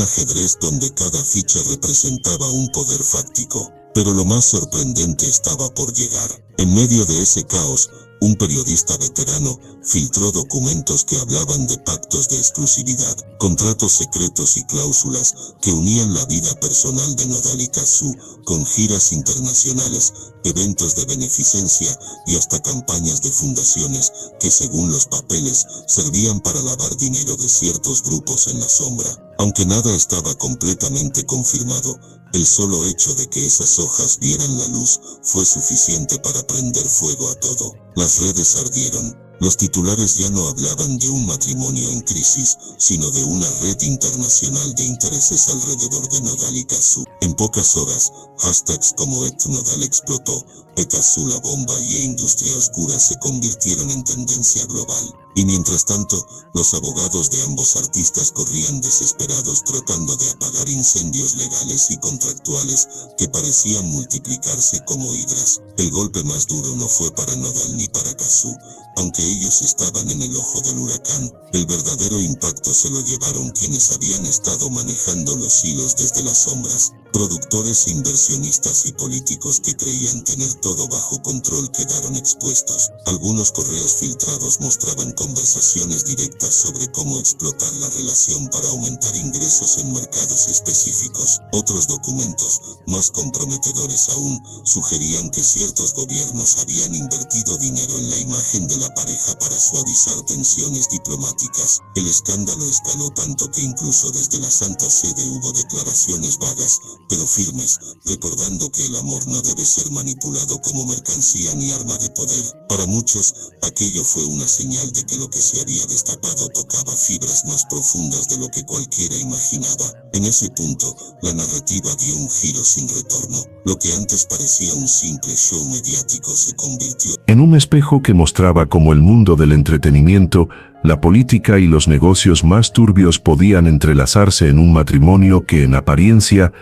ajedrez donde cada ficha representaba un poder fáctico. Pero lo más sorprendente estaba por llegar. En medio de ese caos, un periodista veterano filtró documentos que hablaban de pactos de exclusividad, contratos secretos y cláusulas que unían la vida personal de Nodal y Cazzu con giras internacionales, eventos de beneficencia y hasta campañas de fundaciones que, según los papeles, servían para lavar dinero de ciertos grupos en la sombra. Aunque nada estaba completamente confirmado, el solo hecho de que esas hojas vieran la luz fue suficiente para prender fuego a todo. Las redes ardieron. Los titulares ya no hablaban de un matrimonio en crisis, sino de una red internacional de intereses alrededor de Nodal y Cazzu. En pocas horas, hashtags como #Nodal explotó, Cazzu la bomba y Industria Oscura se convirtieron en tendencia global. Y mientras tanto, los abogados de ambos artistas corrían desesperados tratando de apagar incendios legales y contractuales que parecían multiplicarse como hidras. El golpe más duro no fue para Nodal ni para Cazzu, aunque ellos estaban en el ojo del huracán. El verdadero impacto se lo llevaron quienes habían estado manejando los hilos desde las sombras. Productores, inversionistas y políticos que creían tener todo bajo control quedaron expuestos. Algunos correos filtrados mostraban conversaciones directas sobre cómo explotar la relación para aumentar ingresos en mercados específicos. Otros documentos, más comprometedores aún, sugerían que ciertos gobiernos habían invertido dinero en la imagen de la pareja para suavizar tensiones diplomáticas. El escándalo escaló tanto que incluso desde la Santa Sede hubo declaraciones vagas, pero firmes, recordando que el amor no debe ser manipulado como mercancía ni arma de poder. Para muchos, aquello fue una señal de que lo que se había destapado tocaba fibras más profundas de lo que cualquiera imaginaba. En ese punto, la narrativa dio un giro sin retorno. Lo que antes parecía un simple show mediático se convirtió en un espejo que mostraba cómo el mundo del entretenimiento, la política y los negocios más turbios podían entrelazarse en un matrimonio que en apariencia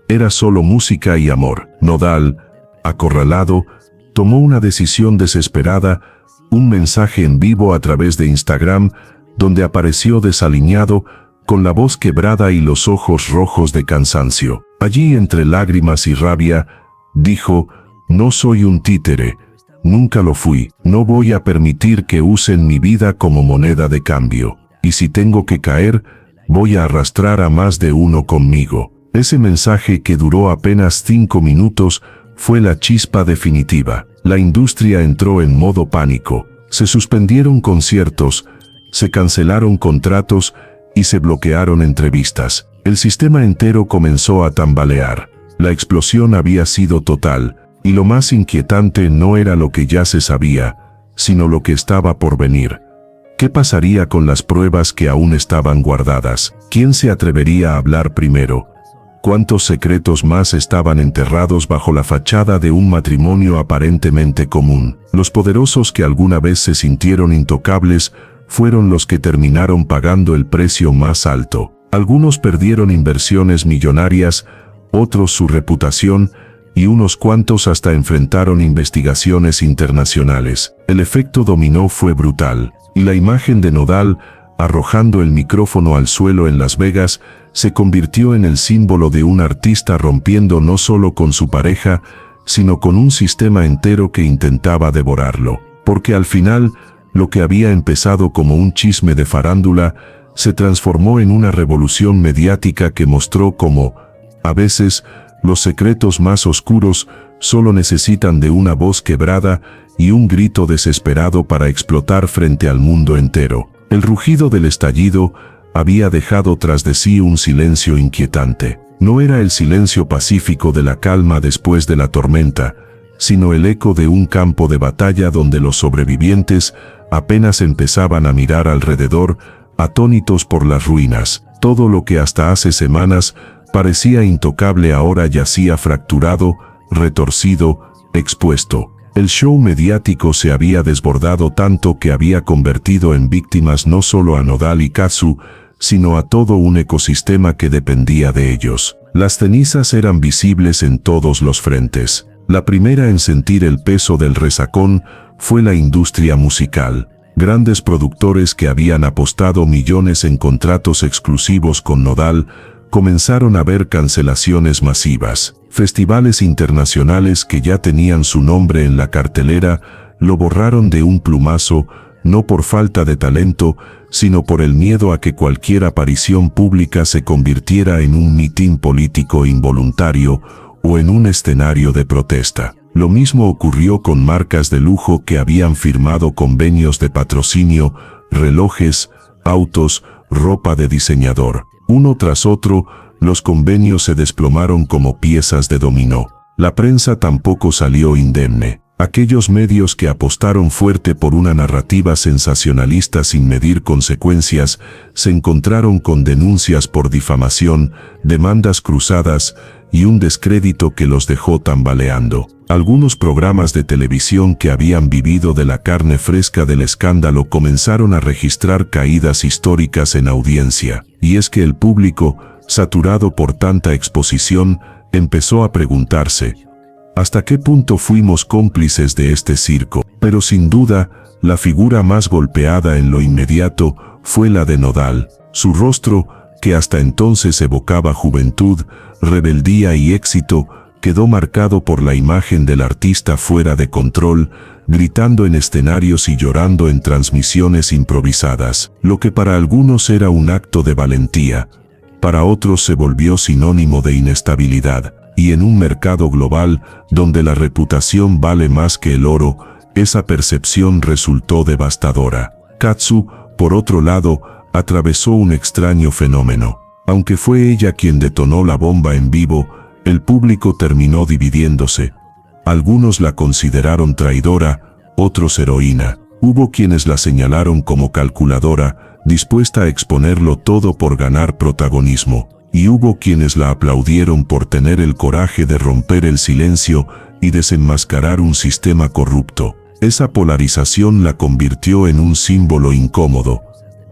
era solo música y amor. Nodal, acorralado, tomó una decisión desesperada, un mensaje en vivo a través de Instagram, donde apareció desaliñado, con la voz quebrada y los ojos rojos de cansancio. Allí, entre lágrimas y rabia, dijo: «No soy un títere, nunca lo fui, no voy a permitir que usen mi vida como moneda de cambio, y si tengo que caer, voy a arrastrar a más de uno conmigo». Ese mensaje, que duró apenas 5 minutos, fue la chispa definitiva. La industria entró en modo pánico. Se suspendieron conciertos, se cancelaron contratos y se bloquearon entrevistas. El sistema entero comenzó a tambalear. La explosión había sido total, y lo más inquietante no era lo que ya se sabía, sino lo que estaba por venir. ¿Qué pasaría con las pruebas que aún estaban guardadas? ¿Quién se atrevería a hablar primero? ¿Cuántos secretos más estaban enterrados bajo la fachada de un matrimonio aparentemente común? Los poderosos que alguna vez se sintieron intocables fueron los que terminaron pagando el precio más alto. Algunos perdieron inversiones millonarias, otros su reputación, y unos cuantos hasta enfrentaron investigaciones internacionales. El efecto dominó fue brutal, y la imagen de Nodal, arrojando el micrófono al suelo en Las Vegas, se convirtió en el símbolo de un artista rompiendo no solo con su pareja, sino con un sistema entero que intentaba devorarlo. Porque al final, lo que había empezado como un chisme de farándula, se transformó en una revolución mediática que mostró cómo, a veces, los secretos más oscuros solo necesitan de una voz quebrada y un grito desesperado para explotar frente al mundo entero. El rugido del estallido había dejado tras de sí un silencio inquietante. No era el silencio pacífico de la calma después de la tormenta, sino el eco de un campo de batalla donde los sobrevivientes apenas empezaban a mirar alrededor, atónitos por las ruinas. Todo lo que hasta hace semanas parecía intocable ahora yacía fracturado, retorcido, expuesto. El show mediático se había desbordado tanto que había convertido en víctimas no solo a Nodal y Katsu, sino a todo un ecosistema que dependía de ellos. Las cenizas eran visibles en todos los frentes. La primera en sentir el peso del resacón fue la industria musical. Grandes productores que habían apostado millones en contratos exclusivos con Nodal comenzaron a ver cancelaciones masivas. Festivales internacionales que ya tenían su nombre en la cartelera lo borraron de un plumazo, no por falta de talento, sino por el miedo a que cualquier aparición pública se convirtiera en un mitin político involuntario o en un escenario de protesta. Lo mismo ocurrió con marcas de lujo que habían firmado convenios de patrocinio, relojes, autos, ropa de diseñador. Uno tras otro, los convenios se desplomaron como piezas de dominó. La prensa tampoco salió indemne. Aquellos medios que apostaron fuerte por una narrativa sensacionalista sin medir consecuencias, se encontraron con denuncias por difamación, demandas cruzadas y un descrédito que los dejó tambaleando. Algunos programas de televisión que habían vivido de la carne fresca del escándalo comenzaron a registrar caídas históricas en audiencia. Y es que el público, saturado por tanta exposición, empezó a preguntarse: ¿hasta qué punto fuimos cómplices de este circo? Pero sin duda, la figura más golpeada en lo inmediato fue la de Nodal. Su rostro, que hasta entonces evocaba juventud, rebeldía y éxito, quedó marcado por la imagen del artista fuera de control, gritando en escenarios y llorando en transmisiones improvisadas. Lo que para algunos era un acto de valentía, para otros se volvió sinónimo de inestabilidad. Y en un mercado global, donde la reputación vale más que el oro, esa percepción resultó devastadora. Katsu, por otro lado, atravesó un extraño fenómeno. Aunque fue ella quien detonó la bomba en vivo, el público terminó dividiéndose. Algunos la consideraron traidora, otros heroína. Hubo quienes la señalaron como calculadora, dispuesta a exponerlo todo por ganar protagonismo. Y hubo quienes la aplaudieron por tener el coraje de romper el silencio y desenmascarar un sistema corrupto. Esa polarización la convirtió en un símbolo incómodo,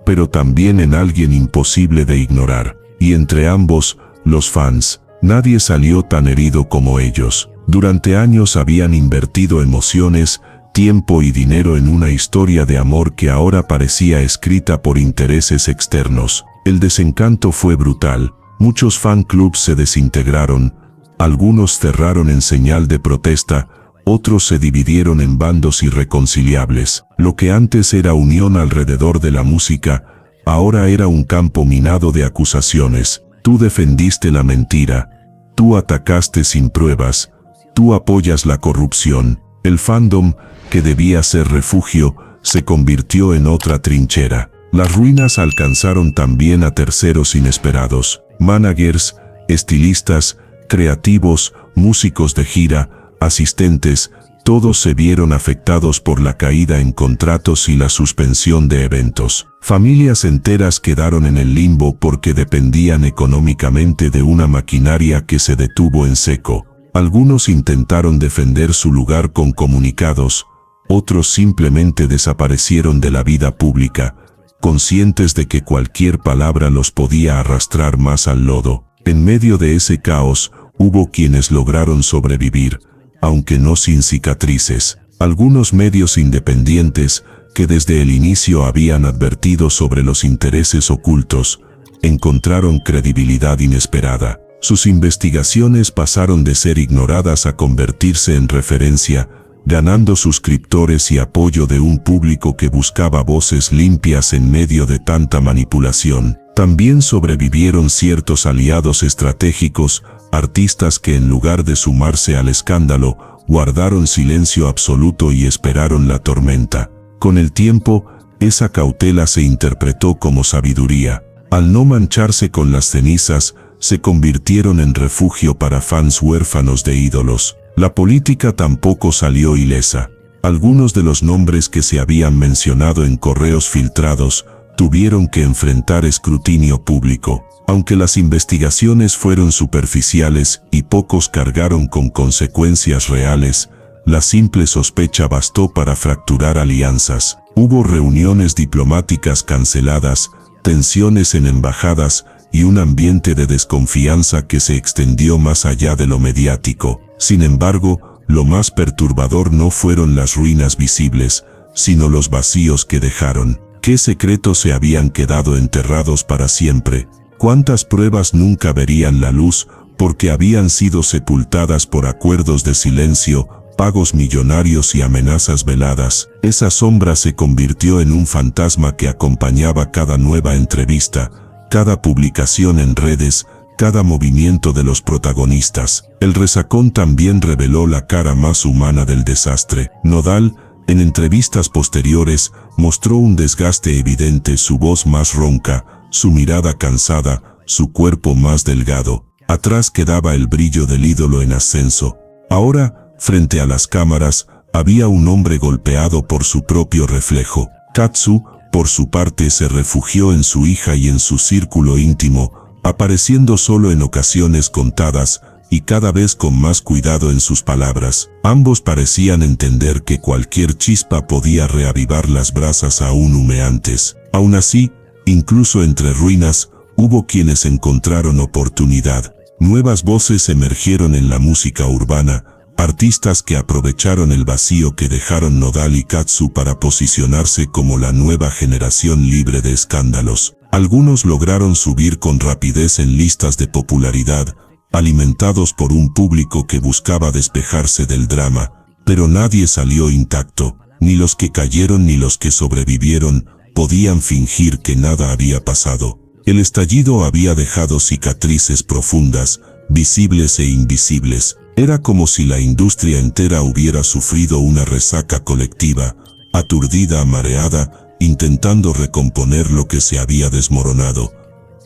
pero también en alguien imposible de ignorar. Y entre ambos, los fans, nadie salió tan herido como ellos. Durante años habían invertido emociones, tiempo y dinero en una historia de amor que ahora parecía escrita por intereses externos. El desencanto fue brutal. Muchos fan clubs se desintegraron, algunos cerraron en señal de protesta, otros se dividieron en bandos irreconciliables. Lo que antes era unión alrededor de la música, ahora era un campo minado de acusaciones. Tú defendiste la mentira, tú atacaste sin pruebas, tú apoyas la corrupción. El fandom, que debía ser refugio, se convirtió en otra trinchera. Las ruinas alcanzaron también a terceros inesperados. Managers, estilistas, creativos, músicos de gira, asistentes, todos se vieron afectados por la caída en contratos y la suspensión de eventos. Familias enteras quedaron en el limbo porque dependían económicamente de una maquinaria que se detuvo en seco. Algunos intentaron defender su lugar con comunicados, otros simplemente desaparecieron de la vida pública, conscientes de que cualquier palabra los podía arrastrar más al lodo. En medio de ese caos, hubo quienes lograron sobrevivir, aunque no sin cicatrices. Algunos medios independientes, que desde el inicio habían advertido sobre los intereses ocultos, encontraron credibilidad inesperada. Sus investigaciones pasaron de ser ignoradas a convertirse en referencia, ganando suscriptores y apoyo de un público que buscaba voces limpias en medio de tanta manipulación. También sobrevivieron ciertos aliados estratégicos, artistas que en lugar de sumarse al escándalo, guardaron silencio absoluto y esperaron la tormenta. Con el tiempo, esa cautela se interpretó como sabiduría. Al no mancharse con las cenizas, se convirtieron en refugio para fans huérfanos de ídolos. La política tampoco salió ilesa. Algunos de los nombres que se habían mencionado en correos filtrados tuvieron que enfrentar escrutinio público. Aunque las investigaciones fueron superficiales y pocos cargaron con consecuencias reales, la simple sospecha bastó para fracturar alianzas. Hubo reuniones diplomáticas canceladas, tensiones en embajadas y un ambiente de desconfianza que se extendió más allá de lo mediático. Sin embargo, lo más perturbador no fueron las ruinas visibles, sino los vacíos que dejaron. ¿Qué secretos se habían quedado enterrados para siempre? ¿Cuántas pruebas nunca verían la luz porque habían sido sepultadas por acuerdos de silencio, pagos millonarios y amenazas veladas? Esa sombra se convirtió en un fantasma que acompañaba cada nueva entrevista, cada publicación en redes, cada movimiento de los protagonistas. El resacón también reveló la cara más humana del desastre. Nodal, en entrevistas posteriores, mostró un desgaste evidente, su voz más ronca, su mirada cansada, su cuerpo más delgado. Atrás quedaba el brillo del ídolo en ascenso. Ahora, frente a las cámaras, había un hombre golpeado por su propio reflejo. Katsu, por su parte, se refugió en su hija y en su círculo íntimo, apareciendo solo en ocasiones contadas, y cada vez con más cuidado en sus palabras. Ambos parecían entender que cualquier chispa podía reavivar las brasas aún humeantes. Aún así, incluso entre ruinas, hubo quienes encontraron oportunidad. Nuevas voces emergieron en la música urbana, artistas que aprovecharon el vacío que dejaron Nodal y Katsu para posicionarse como la nueva generación libre de escándalos. Algunos lograron subir con rapidez en listas de popularidad, alimentados por un público que buscaba despejarse del drama, pero nadie salió intacto. Ni los que cayeron ni los que sobrevivieron podían fingir que nada había pasado. El estallido había dejado cicatrices profundas, visibles e invisibles. Era como si la industria entera hubiera sufrido una resaca colectiva, aturdida, mareada, intentando recomponer lo que se había desmoronado,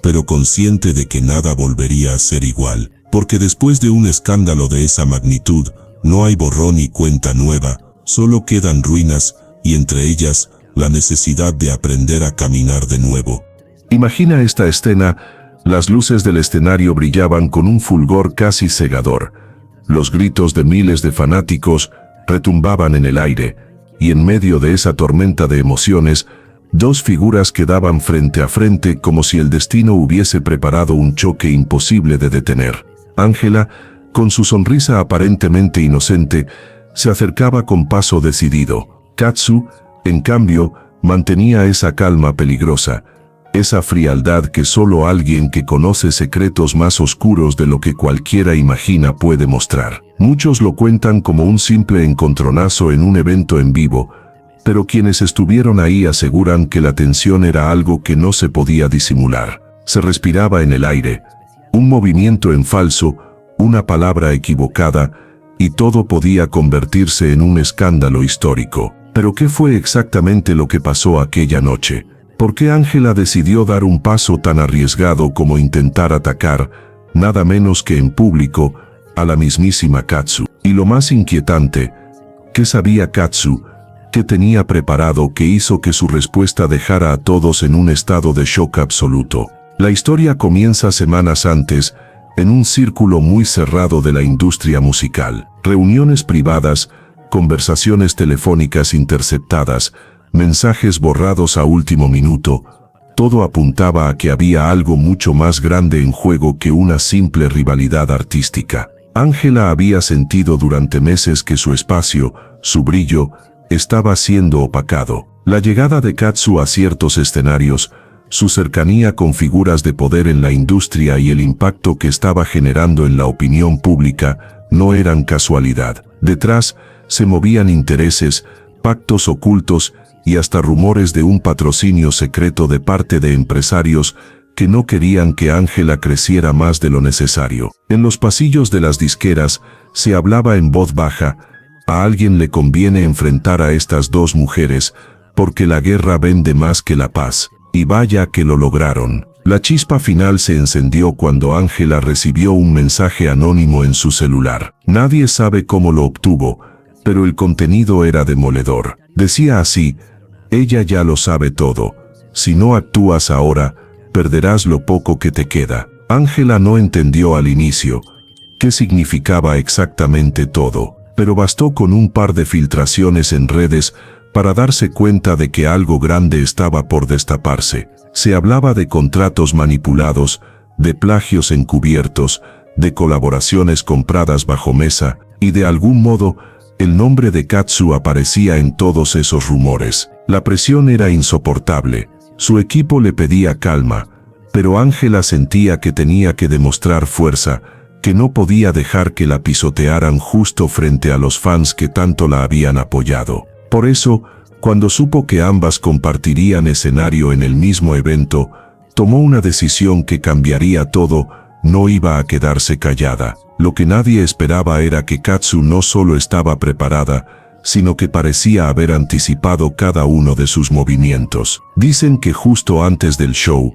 pero consciente de que nada volvería a ser igual, porque después de un escándalo de esa magnitud, no hay borrón y cuenta nueva, solo quedan ruinas, y entre ellas, la necesidad de aprender a caminar de nuevo. Imagina esta escena. Las luces del escenario brillaban con un fulgor casi cegador. Los gritos de miles de fanáticos retumbaban en el aire, y en medio de esa tormenta de emociones, dos figuras quedaban frente a frente como si el destino hubiese preparado un choque imposible de detener. Ángela, con su sonrisa aparentemente inocente, se acercaba con paso decidido. Katsu, en cambio, mantenía esa calma peligrosa, esa frialdad que solo alguien que conoce secretos más oscuros de lo que cualquiera imagina puede mostrar. Muchos lo cuentan como un simple encontronazo en un evento en vivo, pero quienes estuvieron ahí aseguran que la tensión era algo que no se podía disimular. Se respiraba en el aire, un movimiento en falso, una palabra equivocada, y todo podía convertirse en un escándalo histórico. ¿Pero qué fue exactamente lo que pasó aquella noche? ¿Por qué Ángela decidió dar un paso tan arriesgado como intentar atacar, nada menos que en público, a la mismísima Katsu? Y lo más inquietante, ¿qué sabía Katsu? ¿Qué tenía preparado que hizo que su respuesta dejara a todos en un estado de shock absoluto? La historia comienza semanas antes, en un círculo muy cerrado de la industria musical. Reuniones privadas, conversaciones telefónicas interceptadas, mensajes borrados a último minuto, todo apuntaba a que había algo mucho más grande en juego que una simple rivalidad artística. Ángela había sentido durante meses que su espacio, su brillo, estaba siendo opacado. La llegada de Katsu a ciertos escenarios, su cercanía con figuras de poder en la industria y el impacto que estaba generando en la opinión pública no eran casualidad. Detrás se movían intereses, pactos ocultos y hasta rumores de un patrocinio secreto de parte de empresarios que no querían que Ángela creciera más de lo necesario. En los pasillos de las disqueras se hablaba en voz baja: a alguien le conviene enfrentar a estas dos mujeres, porque la guerra vende más que la paz. Y vaya que lo lograron. La chispa final se encendió cuando Ángela recibió un mensaje anónimo en su celular. Nadie sabe cómo lo obtuvo, pero el contenido era demoledor. Decía así: ella ya lo sabe todo. Si no actúas ahora, perderás lo poco que te queda. Ángela no entendió al inicio qué significaba exactamente todo, pero bastó con un par de filtraciones en redes para darse cuenta de que algo grande estaba por destaparse. Se hablaba de contratos manipulados, de plagios encubiertos, de colaboraciones compradas bajo mesa, y de algún modo, el nombre de Katsu aparecía en todos esos rumores. La presión era insoportable. Su equipo le pedía calma, pero Ángela sentía que tenía que demostrar fuerza, que no podía dejar que la pisotearan justo frente a los fans que tanto la habían apoyado. Por eso, cuando supo que ambas compartirían escenario en el mismo evento, tomó una decisión que cambiaría todo. No iba a quedarse callada. Lo que nadie esperaba era que Katsu no solo estaba preparada, sino que parecía haber anticipado cada uno de sus movimientos. Dicen que justo antes del show,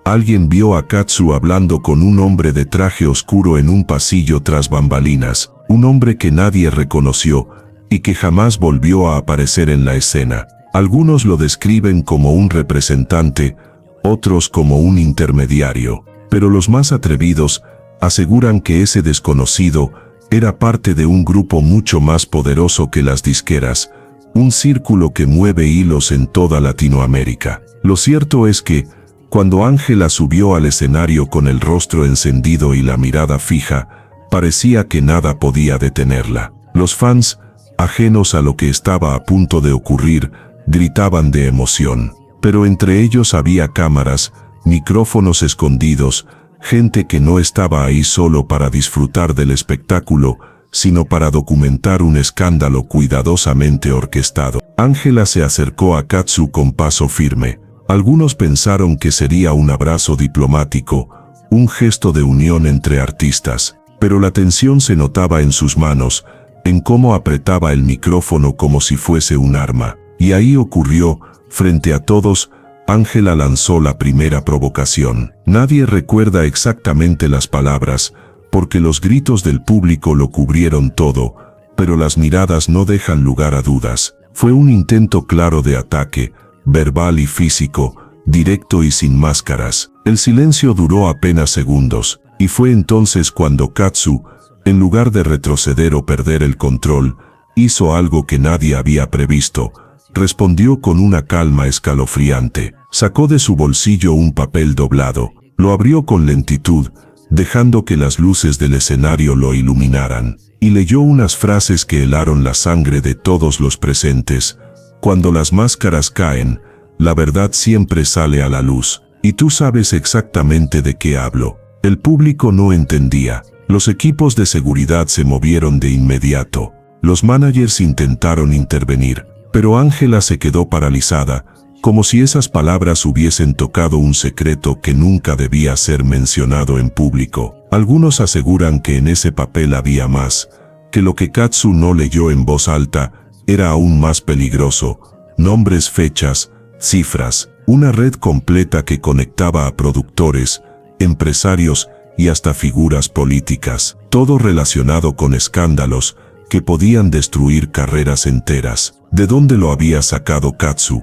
alguien vio a Katsu hablando con un hombre de traje oscuro en un pasillo tras bambalinas, un hombre que nadie reconoció y que jamás volvió a aparecer en la escena. Algunos lo describen como un representante, otros como un intermediario, pero los más atrevidos aseguran que ese desconocido era parte de un grupo mucho más poderoso que las disqueras, un círculo que mueve hilos en toda Latinoamérica. Lo cierto es que, cuando Ángela subió al escenario con el rostro encendido y la mirada fija, parecía que nada podía detenerla. Los fans, ajenos a lo que estaba a punto de ocurrir, gritaban de emoción. Pero entre ellos había cámaras, micrófonos escondidos, gente que no estaba ahí solo para disfrutar del espectáculo, sino para documentar un escándalo cuidadosamente orquestado. Ángela se acercó a Katsu con paso firme. Algunos pensaron que sería un abrazo diplomático, un gesto de unión entre artistas, pero la tensión se notaba en sus manos, en cómo apretaba el micrófono como si fuese un arma. Y ahí ocurrió, frente a todos, Ángela lanzó la primera provocación. Nadie recuerda exactamente las palabras, porque los gritos del público lo cubrieron todo, pero las miradas no dejan lugar a dudas. Fue un intento claro de ataque, verbal y físico, directo y sin máscaras. El silencio duró apenas segundos, y fue entonces cuando Katsu, en lugar de retroceder o perder el control, hizo algo que nadie había previsto. Respondió con una calma escalofriante. Sacó de su bolsillo un papel doblado, lo abrió con lentitud, dejando que las luces del escenario lo iluminaran, y leyó unas frases que helaron la sangre de todos los presentes. Cuando las máscaras caen, la verdad siempre sale a la luz, y tú sabes exactamente de qué hablo. El público no entendía. Los equipos de seguridad se movieron de inmediato. Los managers intentaron intervenir, pero Ángela se quedó paralizada, como si esas palabras hubiesen tocado un secreto que nunca debía ser mencionado en público. Algunos aseguran que en ese papel había más, que lo que Katsu no leyó en voz alta era aún más peligroso. Nombres, fechas, cifras, una red completa que conectaba a productores, empresarios y hasta figuras políticas, todo relacionado con escándalos que podían destruir carreras enteras. ¿De dónde lo había sacado Katsu?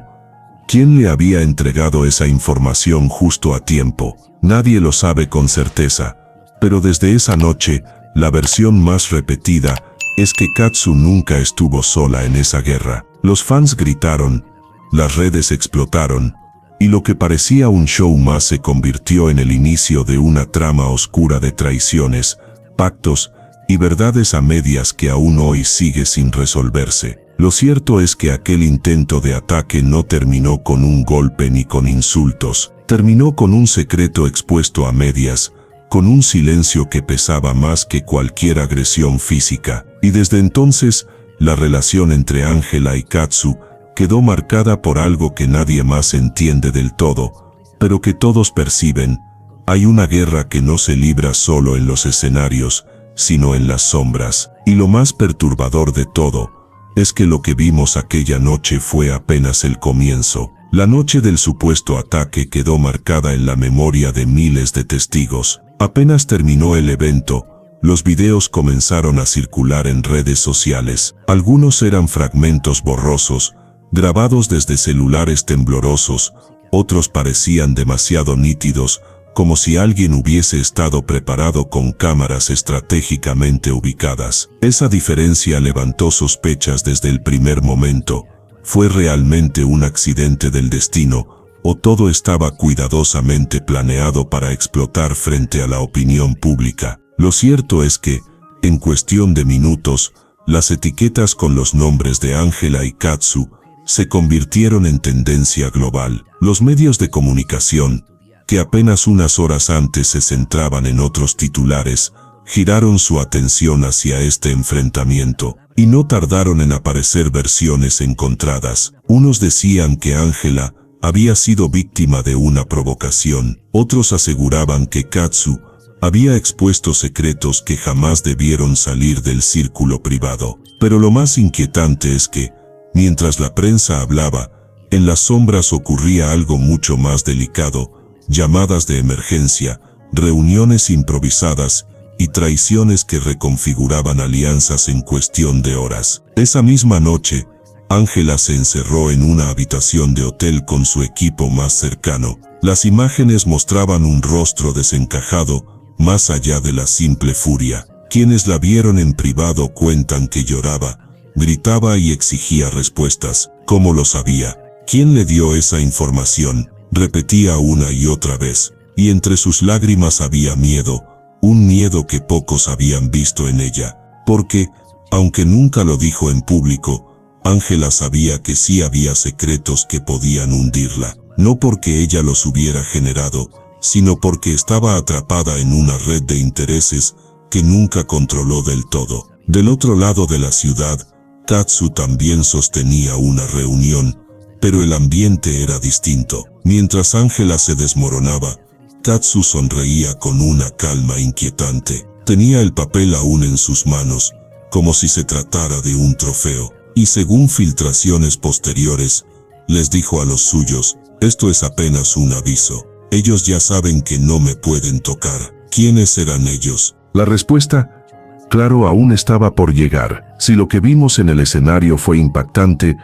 ¿Quién le había entregado esa información justo a tiempo? Nadie lo sabe con certeza, pero desde esa noche, la versión más repetida es que Katsu nunca estuvo sola en esa guerra. Los fans gritaron, las redes explotaron, y lo que parecía un show más se convirtió en el inicio de una trama oscura de traiciones, pactos y verdades a medias que aún hoy sigue sin resolverse. Lo cierto es que aquel intento de ataque no terminó con un golpe ni con insultos, terminó con un secreto expuesto a medias, con un silencio que pesaba más que cualquier agresión física. Y desde entonces, la relación entre Ángela y Katsu quedó marcada por algo que nadie más entiende del todo, pero que todos perciben. Hay una guerra que no se libra solo en los escenarios, sino en las sombras. Y lo más perturbador de todo es que lo que vimos aquella noche fue apenas el comienzo. La noche del supuesto ataque quedó marcada en la memoria de miles de testigos. Apenas terminó el evento, los videos comenzaron a circular en redes sociales. Algunos eran fragmentos borrosos, grabados desde celulares temblorosos, otros parecían demasiado nítidos, como si alguien hubiese estado preparado con cámaras estratégicamente ubicadas. Esa diferencia levantó sospechas desde el primer momento. ¿Fue realmente un accidente del destino, o todo estaba cuidadosamente planeado para explotar frente a la opinión pública? Lo cierto es que, en cuestión de minutos, las etiquetas con los nombres de Ángela y Katsu se convirtieron en tendencia global. Los medios de comunicación, que apenas unas horas antes se centraban en otros titulares, giraron su atención hacia este enfrentamiento, y no tardaron en aparecer versiones encontradas. Unos decían que Ángela había sido víctima de una provocación, otros aseguraban que Katsu había expuesto secretos que jamás debieron salir del círculo privado. Pero lo más inquietante es que, mientras la prensa hablaba, en las sombras ocurría algo mucho más delicado: llamadas de emergencia, reuniones improvisadas y traiciones que reconfiguraban alianzas en cuestión de horas. Esa misma noche, Ángela se encerró en una habitación de hotel con su equipo más cercano. Las imágenes mostraban un rostro desencajado, más allá de la simple furia. Quienes la vieron en privado cuentan que lloraba, gritaba y exigía respuestas. ¿Cómo lo sabía? ¿Quién le dio esa información? Repetía una y otra vez, y entre sus lágrimas había miedo, un miedo que pocos habían visto en ella, porque, aunque nunca lo dijo en público, Ángela sabía que sí había secretos que podían hundirla, no porque ella los hubiera generado, sino porque estaba atrapada en una red de intereses que nunca controló del todo. Del otro lado de la ciudad, Katsu también sostenía una reunión, pero el ambiente era distinto. Mientras Ángela se desmoronaba, Katsu sonreía con una calma inquietante. Tenía el papel aún en sus manos, como si se tratara de un trofeo, y según filtraciones posteriores, les dijo a los suyos: esto es apenas un aviso. Ellos ya saben que no me pueden tocar. ¿Quiénes eran ellos? La respuesta, claro, aún estaba por llegar. Si lo que vimos en el escenario fue impactante,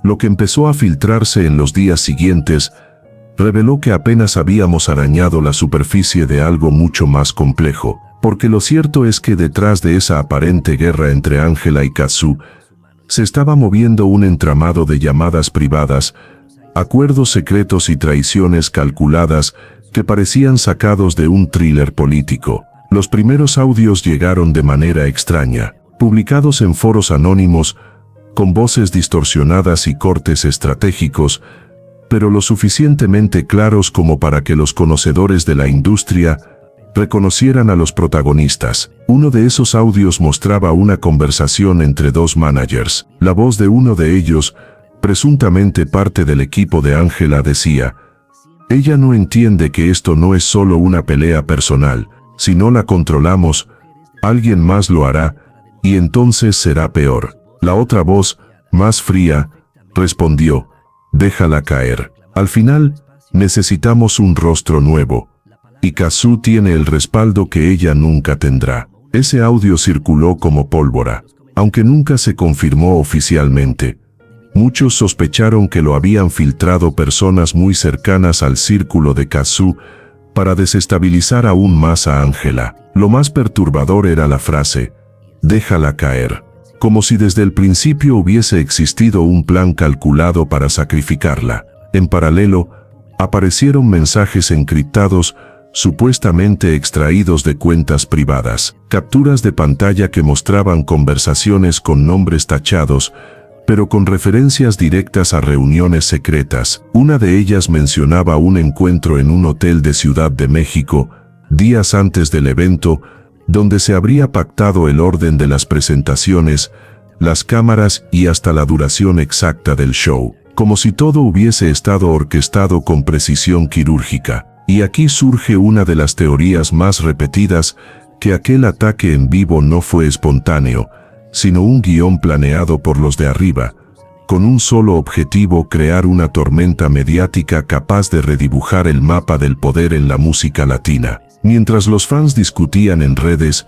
lo que empezó a filtrarse en los días siguientes reveló que apenas habíamos arañado la superficie de algo mucho más complejo, porque lo cierto es que detrás de esa aparente guerra entre Ángela y Katsu se estaba moviendo un entramado de llamadas privadas, acuerdos secretos y traiciones calculadas que parecían sacados de un thriller político. Los primeros audios llegaron de manera extraña, publicados en foros anónimos, con voces distorsionadas y cortes estratégicos, pero lo suficientemente claros como para que los conocedores de la industria reconocieran a los protagonistas. Uno de esos audios mostraba una conversación entre dos managers. La voz de uno de ellos, presuntamente parte del equipo de Ángela, decía: ella no entiende que esto no es solo una pelea personal. Si no la controlamos, alguien más lo hará, y entonces será peor. La otra voz, más fría, respondió: déjala caer. Al final, necesitamos un rostro nuevo. Y Katsu tiene el respaldo que ella nunca tendrá. Ese audio circuló como pólvora, aunque nunca se confirmó oficialmente. Muchos sospecharon que lo habían filtrado personas muy cercanas al círculo de Katsu para desestabilizar aún más a Ángela. Lo más perturbador era la frase: déjala caer, como si desde el principio hubiese existido un plan calculado para sacrificarla. En paralelo, aparecieron mensajes encriptados, supuestamente extraídos de cuentas privadas, capturas de pantalla que mostraban conversaciones con nombres tachados, pero con referencias directas a reuniones secretas. Una de ellas mencionaba un encuentro en un hotel de Ciudad de México, días antes del evento, donde se habría pactado el orden de las presentaciones, las cámaras y hasta la duración exacta del show, como si todo hubiese estado orquestado con precisión quirúrgica. Y aquí surge una de las teorías más repetidas, que aquel ataque en vivo no fue espontáneo, sino un guión planeado por los de arriba, con un solo objetivo: crear una tormenta mediática capaz de redibujar el mapa del poder en la música latina. Mientras los fans discutían en redes,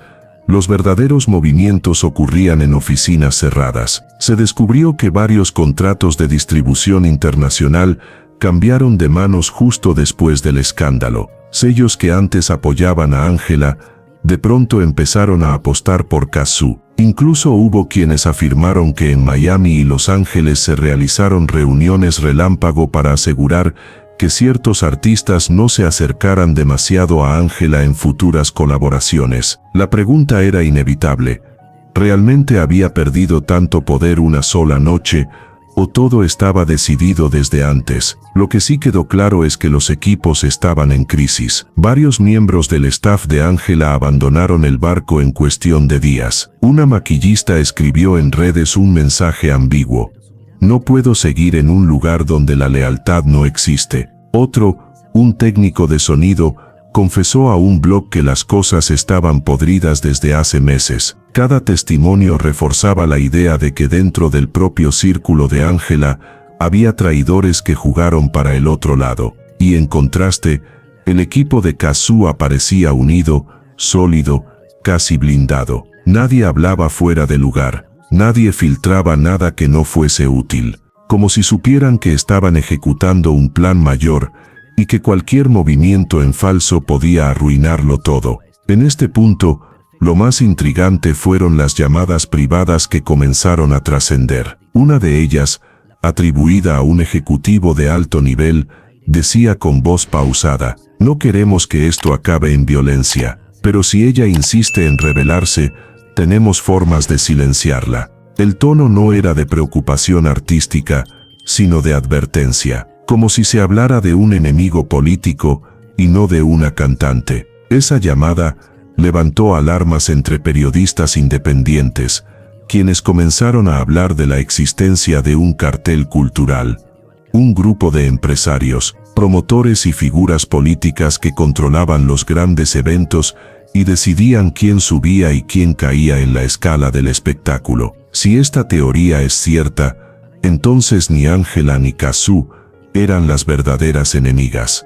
los verdaderos movimientos ocurrían en oficinas cerradas. Se descubrió que varios contratos de distribución internacional cambiaron de manos justo después del escándalo. Sellos que antes apoyaban a Ángela, de pronto empezaron a apostar por Cazzu. Incluso hubo quienes afirmaron que en Miami y Los Ángeles se realizaron reuniones relámpago para asegurar que ciertos artistas no se acercaran demasiado a Ángela en futuras colaboraciones. La pregunta era inevitable. ¿Realmente había perdido tanto poder una sola noche, o todo estaba decidido desde antes? Lo que sí quedó claro es que los equipos estaban en crisis. Varios miembros del staff de Ángela abandonaron el barco en cuestión de días. Una maquillista escribió en redes un mensaje ambiguo: "No puedo seguir en un lugar donde la lealtad no existe". Otro, un técnico de sonido, confesó a un blog que las cosas estaban podridas desde hace meses. Cada testimonio reforzaba la idea de que dentro del propio círculo de Ángela había traidores que jugaron para el otro lado. Y en contraste, el equipo de Cazzu aparecía unido, sólido, casi blindado. Nadie hablaba fuera de lugar, nadie filtraba nada que no fuese útil, como si supieran que estaban ejecutando un plan mayor y que cualquier movimiento en falso podía arruinarlo todo. En este punto, lo más intrigante fueron las llamadas privadas que comenzaron a trascender. Una de ellas, atribuida a un ejecutivo de alto nivel, decía con voz pausada: "No queremos que esto acabe en violencia, pero si ella insiste en rebelarse, tenemos formas de silenciarla". El tono no era de preocupación artística, sino de advertencia, como si se hablara de un enemigo político y no de una cantante. Esa llamada levantó alarmas entre periodistas independientes, quienes comenzaron a hablar de la existencia de un cartel cultural, un grupo de empresarios, promotores y figuras políticas que controlaban los grandes eventos y decidían quién subía y quién caía en la escala del espectáculo. Si esta teoría es cierta, entonces ni Ángela ni Cazzu eran las verdaderas enemigas.